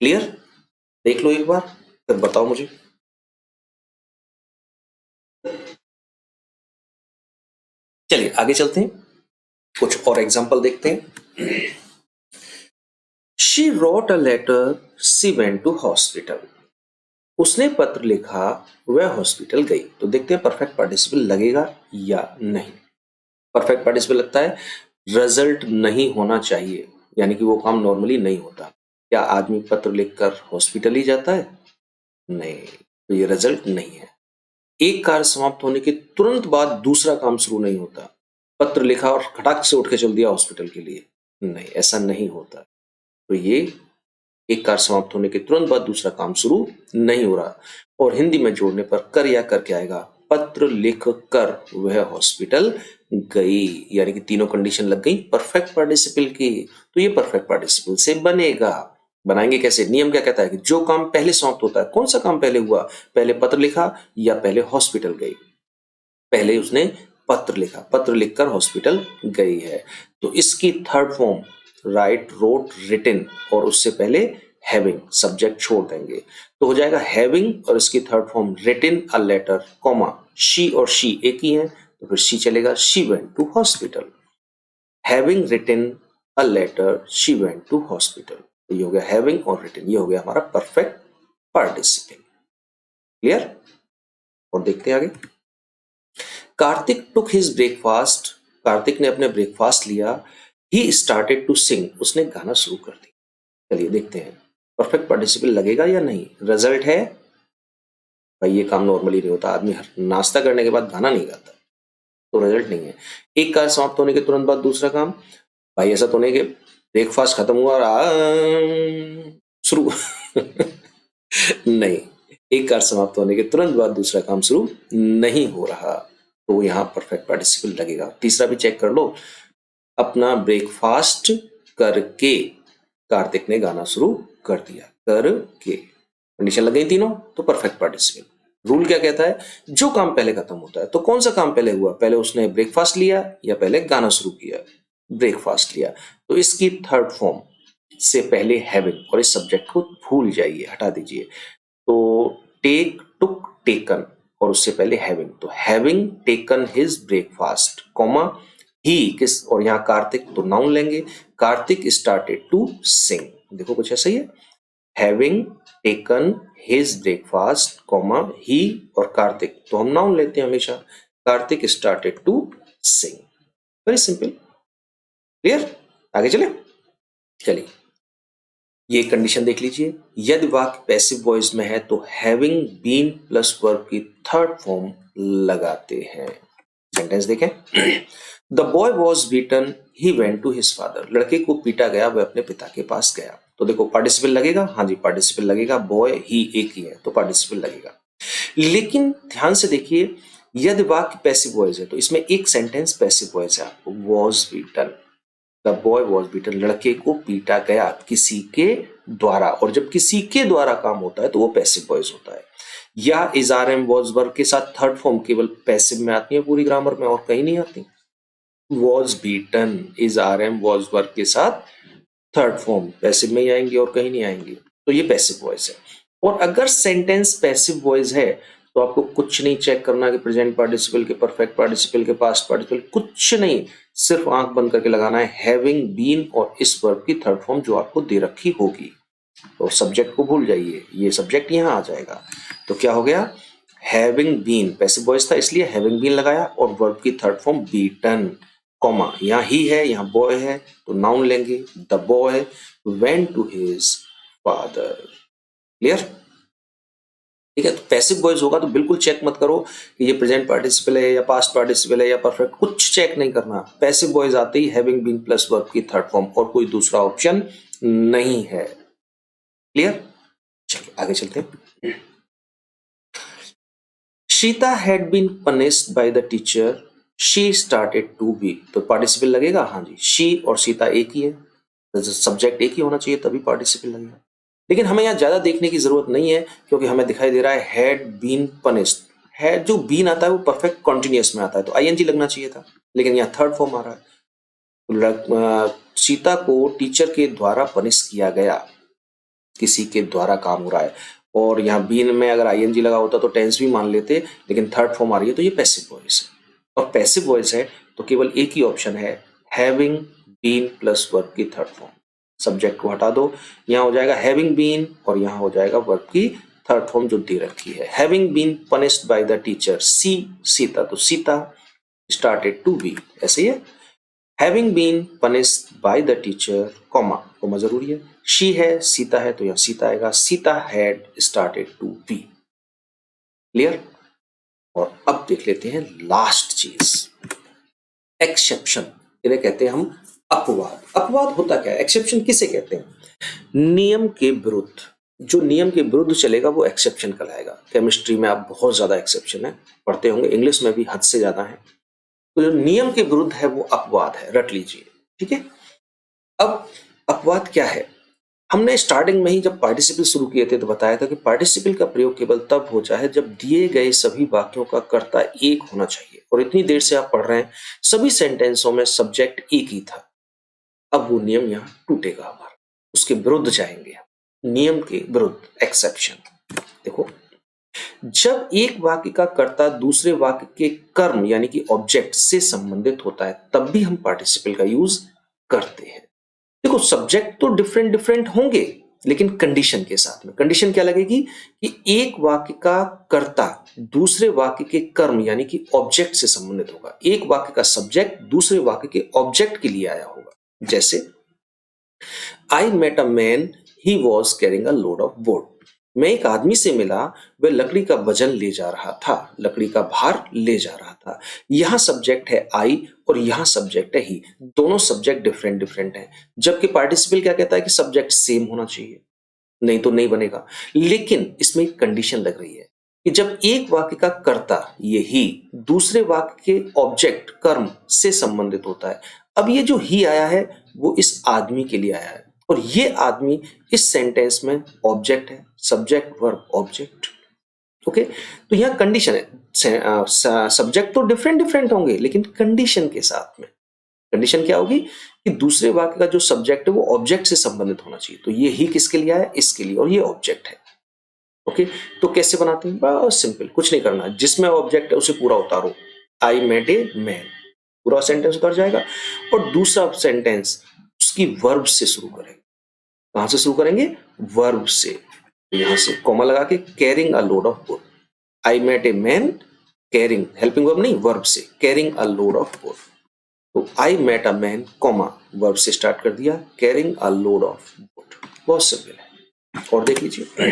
Clear? देख लो एक बार, फिर बताओ मुझे। चलिए आगे चलते हैं, कुछ और एग्जाम्पल देखते हैं। She wrote a letter, she went to hospital. उसने पत्र लिखा, वह हॉस्पिटल गई। तो देखते हैं परफेक्ट पार्टिसिपल लगेगा या नहीं। परफेक्ट पार्टिसिपल लगता है, रिजल्ट नहीं होना चाहिए, यानी कि वो काम नॉर्मली नहीं होता। क्या आदमी पत्र लिखकर हॉस्पिटल ही जाता है? नहीं, तो ये रिजल्ट नहीं है। एक कार्य समाप्त होने के तुरंत बाद दूसरा काम शुरू नहीं होता। पत्र लिखा और खटाक से उठ के चल दिया हॉस्पिटल के लिए, नहीं, ऐसा नहीं होता। तो ये एक कार्य समाप्त होने के तुरंत बाद दूसरा काम शुरू नहीं हो रहा। और हिंदी में जोड़ने पर कर या कर क्या आएगा? पत्र लिख कर वह हॉस्पिटल गई, यानी कि तीनों कंडीशन लग गई परफेक्ट पार्टिसिपल की, तो ये परफेक्ट पार्टिसिपल से बनेगा। बनाएंगे कैसे? नियम क्या कहता है कि जो काम पहले समाप्त होता है, कौन सा काम पहले हुआ? पहले पत्र लिखा या पहले हॉस्पिटल गई? पहले उसने पत्र लिखा, पत्र लिखकर हॉस्पिटल गई है, तो इसकी third form write, wrote, written, और उससे पहले हैविंग, सब्जेक्ट छोड़ देंगे, तो हो जाएगा हैविंग, और इसकी third form written a letter, comma, she और शी एक ही है, तो फिर शी चलेगा, she went to hospital. Having written a letter, she went to hospital. ये हो गया हैविंग और रिटन, ये हो गया हमारा परफेक्ट पार्टिसिपल। क्लियर? और देखते हैं आगे। Kartik took his breakfast, Kartik ने अपने ब्रेकफास्ट लिया। ही स्टार्टेड टू सिंग, उसने गाना शुरू कर दिया। चलिए देखते हैं परफेक्ट पार्टिसिपल लगेगा या नहीं। रिजल्ट है भाई, ये काम नॉर्मली नहीं होता, आदमी नाश्ता करने के बाद गाना नहीं गाता, तो रिजल्ट नहीं है। एक कार्य समाप्त होने के तुरंत बाद दूसरा काम, भाई ऐसा तो नहीं कि ब्रेकफास्ट खत्म हुआ और शुरू नहीं, एक कार्य समाप्त होने के तुरंत बाद दूसरा काम शुरू नहीं हो रहा, तो यहाँ परफेक्ट पार्टिसिपल लगेगा। तीसरा भी चेक कर लो, अपना ब्रेकफास्ट करके कार्तिक ने गाना शुरू कर दिया, करके कंडीशन लग गई तीनों, तो परफेक्ट पार्टिसिपल। रूल क्या कहता है, जो काम पहले खत्म होता है, तो कौन सा काम पहले हुआ, पहले उसने ब्रेकफास्ट लिया या पहले गाना शुरू किया, ब्रेकफास्ट लिया, तो इसकी थर्ड फॉर्म से पहले हैविंग, और इस सब्जेक्ट को भूल जाइए, हटा दीजिए। तो टेक, टुक, टेकन, और उससे पहले हैविंग, तो having taken his breakfast, comma he kiss, और यहाँ कार्तिक तो नाउन लेंगे, कार्तिक स्टार्टेड टू सिंग। देखो कुछ ऐसा ही है, having taken his breakfast, comma ही और कार्तिक तो हम नाउन लेते हैं हमेशा, Kartik started to sing. Very simple. Clear? आगे चले। चलिए ये कंडीशन देख लीजिए, यदि वाक्य पैसिव वॉइस में है तो हैविंग बीन प्लस वर्ब की थर्ड फॉर्म लगाते हैं। सेंटेंस देखें। The boy was beaten, he went to his father, लड़के को पीटा गया, वह अपने पिता के पास गया। तो देखो पार्टिसिपल लगेगा, हाँ जी पार्टिसिपल लगेगा, बॉय ही एक ही है तो पार्टिसिपल लगेगा। लेकिन ध्यान से देखिए, यदि वाक्य पैसिव वॉइस है तो इसमें एक सेंटेंस पैसिव वॉइस है, आपको was beaten, the boy was beaten, लड़के को पीटा गया किसी के द्वारा, और जब किसी के द्वारा काम होता है तो वो पैसिव वॉइस होता है। या is are am was verb के साथ थर्ड फॉर्म केवल पैसिव में आती है पूरी ग्रामर में, और कहीं नहीं आती। Was beaten, is are am was verb के साथ थर्ड फॉर्म पैसिव में ही आएंगे और कहीं नहीं आएंगे, तो ये पैसिव वॉइस है। और अगर सेंटेंस पैसिव वॉइस है तो आपको कुछ नहीं चेक करना कि प्रेजेंट पार्टिसिपल के, परफेक्ट पार्टिसिपल के, पास्ट पार्टिसिपल, कुछ नहीं, सिर्फ आंख बंद करके लगाना है हैविंग बीन और इस वर्ब की थर्ड फॉर्म जो आपको दे रखी होगी। तो सब्जेक्ट को भूल जाइए, ये सब्जेक्ट यहां आ जाएगा। तो क्या हो गया, हैविंग बीन पैसिव वॉइस था इसलिए हैविंग बीन लगाया, और वर्ब की थर्ड फॉर्म बीटन, कॉमा यहाँ ही है, यहाँ बॉय है तो नाउन लेंगे, the boy went to his father. Clear? ठीक है, तो पैसिव वॉइस होगा तो बिल्कुल चेक मत करो कि ये प्रेजेंट पार्टिसिपल है या पास्ट पार्टिसिपल है या परफेक्ट, कुछ चेक नहीं करना। पैसिव वॉइस आते ही हैविंग बीन प्लस वर्ब की थर्ड फॉर्म, और कोई दूसरा ऑप्शन नहीं है। क्लियर? चलिए आगे चलते हैं। Sita had been punished by the teacher, she started to weep, तो पार्टिसिपल लगेगा, हाँ जी, शी और सीता एक ही है, सब्जेक्ट एक ही होना चाहिए तभी पार्टिसिपल लगेगा। लेकिन हमें यहाँ ज्यादा देखने की जरूरत नहीं है, क्योंकि हमें दिखाई दे रहा है हैड बीन पनिश्ड, है जो बीन आता है वो परफेक्ट कॉन्टिन्यूअस में आता है, तो आईएनजी लगना चाहिए था, लेकिन यहाँ थर्ड फॉर्म आ रहा है। सीता को टीचर के द्वारा पनिश किया गया, किसी के द्वारा काम हो रहा है, और यहाँ बीन में अगर आईएनजी लगा होता तो टेंस भी मान लेते, लेकिन थर्ड फॉर्म आ रही है तो ये पैसिव वॉइस है, और पैसिव वॉइस है तो केवल एक ही ऑप्शन है, हैविंग बीन प्लस वर्ब की थर्ड फॉर्म। सब्जेक्ट को हटा दो, यहाँ हो जाएगा हैविंग बीन और यहाँ हो जाएगा वर्ब की थर्ड फॉर्म जो दे रखी है, having been punished by the teacher, सी सीता, तो सीता स्टार्टेड टू वीक, ऐसे ही है। Having been punished by the teacher, comma जरूरी है, शी है, सीता है तो यहाँ सीता आएगा, Sita had started to be. Clear? और अब देख लेते हैं लास्ट चीज, एक्सेप्शन, इन्हें कहते हैं हम अपवाद। अपवाद होता क्या है, एक्सेप्शन किसे कहते हैं, नियम के विरुद्ध, जो नियम के विरुद्ध चलेगा वो एक्सेप्शन कहलाएगा। केमिस्ट्री में आप बहुत ज्यादा एक्सेप्शन है पढ़ते होंगे, इंग्लिश में भी हद से ज्यादा है, तो जो नियम के विरुद्ध है वो अपवाद है, रट लीजिए। ठीक है, अब अपवाद क्या है, हमने स्टार्टिंग में ही जब पार्टिसिपल शुरू किए थे तो बताया था कि पार्टिसिपल का प्रयोग केवल तब हो जाए जब दिए गए सभी वाक्यों का कर्ता एक होना चाहिए, और इतनी देर से आप पढ़ रहे हैं सभी सेंटेंसों में सब्जेक्ट एक ही था। अब वो नियम यहाँ टूटेगा हमारा, उसके विरुद्ध जाएंगे, नियम के विरुद्ध, एक्सेप्शन। देखो, जब एक वाक्य का कर्ता दूसरे वाक्य के कर्म यानी कि ऑब्जेक्ट से संबंधित होता है तब भी हम पार्टिसिपल का यूज करते हैं। देखो सब्जेक्ट तो डिफरेंट डिफरेंट होंगे, लेकिन कंडीशन के साथ में। कंडीशन क्या लगेगी कि एक वाक्य का कर्ता दूसरे वाक्य के कर्म यानी कि ऑब्जेक्ट से संबंधित होगा, एक वाक्य का सब्जेक्ट दूसरे वाक्य के ऑब्जेक्ट के लिए आया होगा। जैसे I met a man, he was carrying a load of wood. मैं एक आदमी से मिला, वह लकड़ी का वजन ले जा रहा था, लकड़ी का भार ले जा रहा था। यहाँ सब्जेक्ट है आई और यहाँ सब्जेक्ट है ही। दोनों सब्जेक्ट डिफरेंट डिफरेंट हैं, जबकि पार्टिसिपल क्या कहता है कि सब्जेक्ट सेम होना चाहिए, नहीं तो नहीं बनेगा। लेकिन इसमें एक कंडीशन लग रही है कि जब एक वाक्य का कर्ता ये ही दूसरे वाक्य के ऑब्जेक्ट कर्म से संबंधित होता है। अब ये जो ही आया है वो इस आदमी के लिए आया है, और ये आदमी इस सेंटेंस में ऑब्जेक्ट है, सब्जेक्ट वर्ब ऑब्जेक्ट। ओके, तो यहाँ कंडीशन है, सब्जेक्ट तो डिफरेंट डिफरेंट होंगे लेकिन कंडीशन के साथ में। कंडीशन क्या होगी कि दूसरे वाक्य का जो सब्जेक्ट है वो ऑब्जेक्ट से संबंधित होना चाहिए। तो ये ही किसके लिए है, इसके लिए, और ये ऑब्जेक्ट है। ओके, तो कैसे बनाते हैं, बहुत सिंपल, कुछ नहीं करना, जिसमें ऑब्जेक्ट है उसे पूरा उतारो। आई मेट ए मैन, पूरा सेंटेंस उतर जाएगा। और दूसरा सेंटेंस उसकी वर्ब से शुरू करेंगे। कहां से शुरू करेंगे, वर्ब से। तो यहां से कॉमा लगा के carrying a load of wood, I met a man carrying, helping verb नहीं, वर्ब से, carrying a load of wood. तो I met a man comma verb से स्टार्ट कर दिया, carrying a load of wood. बहुत simple है। और देख लीजिए,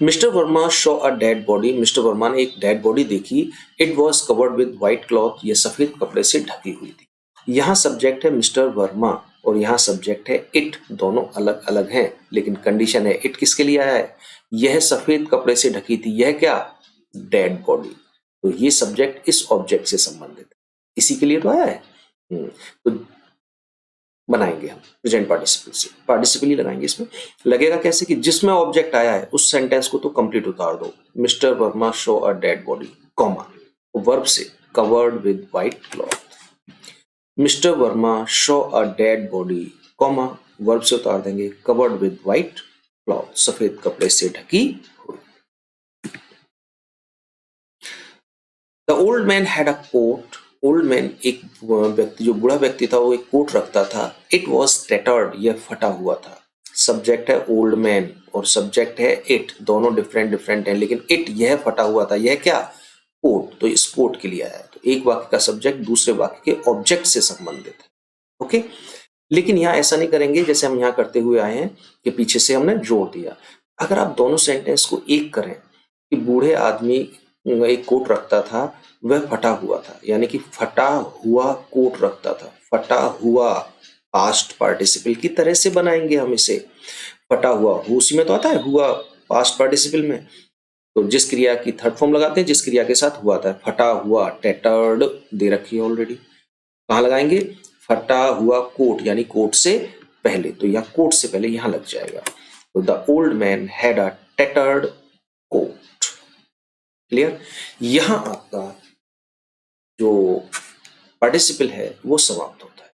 mister Verma saw a dead body, mister Verma ने एक डेड बॉडी देखी। It was covered with white cloth, ये सफेद कपड़े से ढकी हुई थी। यहाँ सब्जेक्ट है मिस्टर वर्मा और यहाँ सब्जेक्ट है इट, दोनों अलग अलग हैं, लेकिन कंडीशन है इट किसके लिए आया है, यह सफेद कपड़े से ढकी थी, यह क्या, डेड बॉडी। तो ये सब्जेक्ट इस ऑब्जेक्ट से संबंधित है, इसी के लिए तो आया है। तो बनाएंगे हम प्रेजेंट पार्टिसिपल से, पार्टिसिपल ही लगाएंगे। इसमें लगेगा कैसे कि जिसमें ऑब्जेक्ट आया है उस सेंटेंस को तो कंप्लीट उतार दो, mister Verma saw a dead body comma verb से covered with white cloth, mister Verma saw a dead body comma verb से उतार देंगे कवर्ड विद व्हाइट क्लॉथ, सफेद कपड़े से ढकी हुई। The old man had a coat, old man एक व्यक्ति, जो बूढ़ा व्यक्ति था, वो एक कोट रखता था। इट वॉज टैटर्ड, यह फटा हुआ था। सब्जेक्ट है ओल्ड मैन और सब्जेक्ट है इट, दोनों डिफरेंट डिफरेंट हैं, लेकिन इट यह फटा हुआ था, यह क्या, कोट, तो इस कोट के लिए आया है। तो एक वाक्य का सब्जेक्ट दूसरे वाक्य के ऑब्जेक्ट से संबंधित है। ओके, लेकिन यहाँ ऐसा नहीं करेंगे जैसे हम यहाँ करते हुए आए हैं कि पीछे से हमने जोड़ दिया। अगर आप दोनों सेंटेंस को एक करें कि बूढ़े आदमी एक कोट रखता था, वह फटा हुआ था, यानी कि फटा हुआ कोट रखता था, फटा हुआ पास्ट पार्टिसिपल की तरह से बनाएंगे हम इसे। फटा हुआ उसी में तो आता है, हुआ पास्ट पार्टिसिपल में, तो जिस क्रिया की थर्ड फॉर्म लगाते हैं जिस क्रिया के साथ हुआ था, फटा हुआ, टैटर्ड दे रखी है ऑलरेडी। कहाँ लगाएंगे, फटा हुआ कोट यानी कोट से पहले, तो यहाँ कोट से पहले यहाँ लग जाएगा। तो the old man had a tattered coat. Clear, यहां आपका जो पार्टिसिपल है वो समाप्त होता है।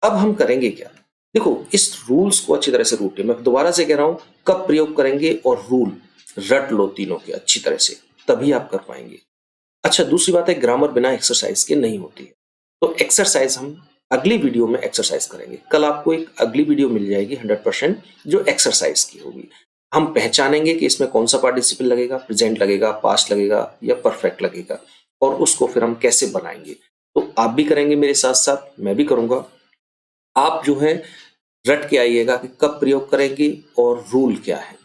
अब हम करेंगे क्या, देखो इस रूल्स को अच्छी तरह से रूट, मैं दोबारा से कह रहा हूं, कब प्रयोग करेंगे और रूल रट लो तीनों के अच्छी तरह से, तभी आप कर पाएंगे। अच्छा, दूसरी बात है, ग्रामर बिना एक्सरसाइज के नहीं होती है, तो एक्सरसाइज हम अगली वीडियो में एक्सरसाइज करेंगे। कल आपको एक अगली वीडियो मिल जाएगी 100% जो एक्सरसाइज की होगी। हम पहचानेंगे कि इसमें कौन सा पार्टिसिपल लगेगा, प्रेजेंट लगेगा, पास्ट लगेगा या परफेक्ट लगेगा, और उसको फिर हम कैसे बनाएंगे। तो आप भी करेंगे मेरे साथ साथ, मैं भी करूंगा। आप जो है रट के आइएगा कि कब प्रयोग करेंगे और रूल क्या है।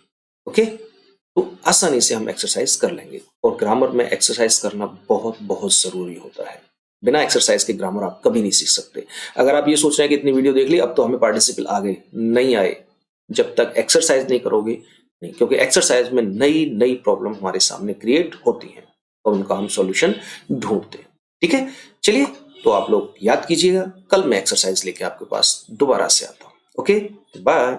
ओके, तो आसानी से हम एक्सरसाइज कर लेंगे, और ग्रामर में एक्सरसाइज करना बहुत बहुत जरूरी होता है। बिना एक्सरसाइज के ग्रामर आप कभी नहीं सीख सकते। अगर आप ये सोच रहे हैं कि इतनी वीडियो देख ली अब तो हमें पार्टिसिपल आ गए, नहीं आए, जब तक एक्सरसाइज नहीं करोगे नहीं, क्योंकि एक्सरसाइज में नई नई प्रॉब्लम हमारे सामने क्रिएट होती हैं और उनका हम सॉल्यूशन ढूंढते हैं। ठीक है, चलिए, तो आप लोग याद कीजिएगा, कल मैं एक्सरसाइज लेके आपके पास दोबारा से आता हूं। Okay, bye.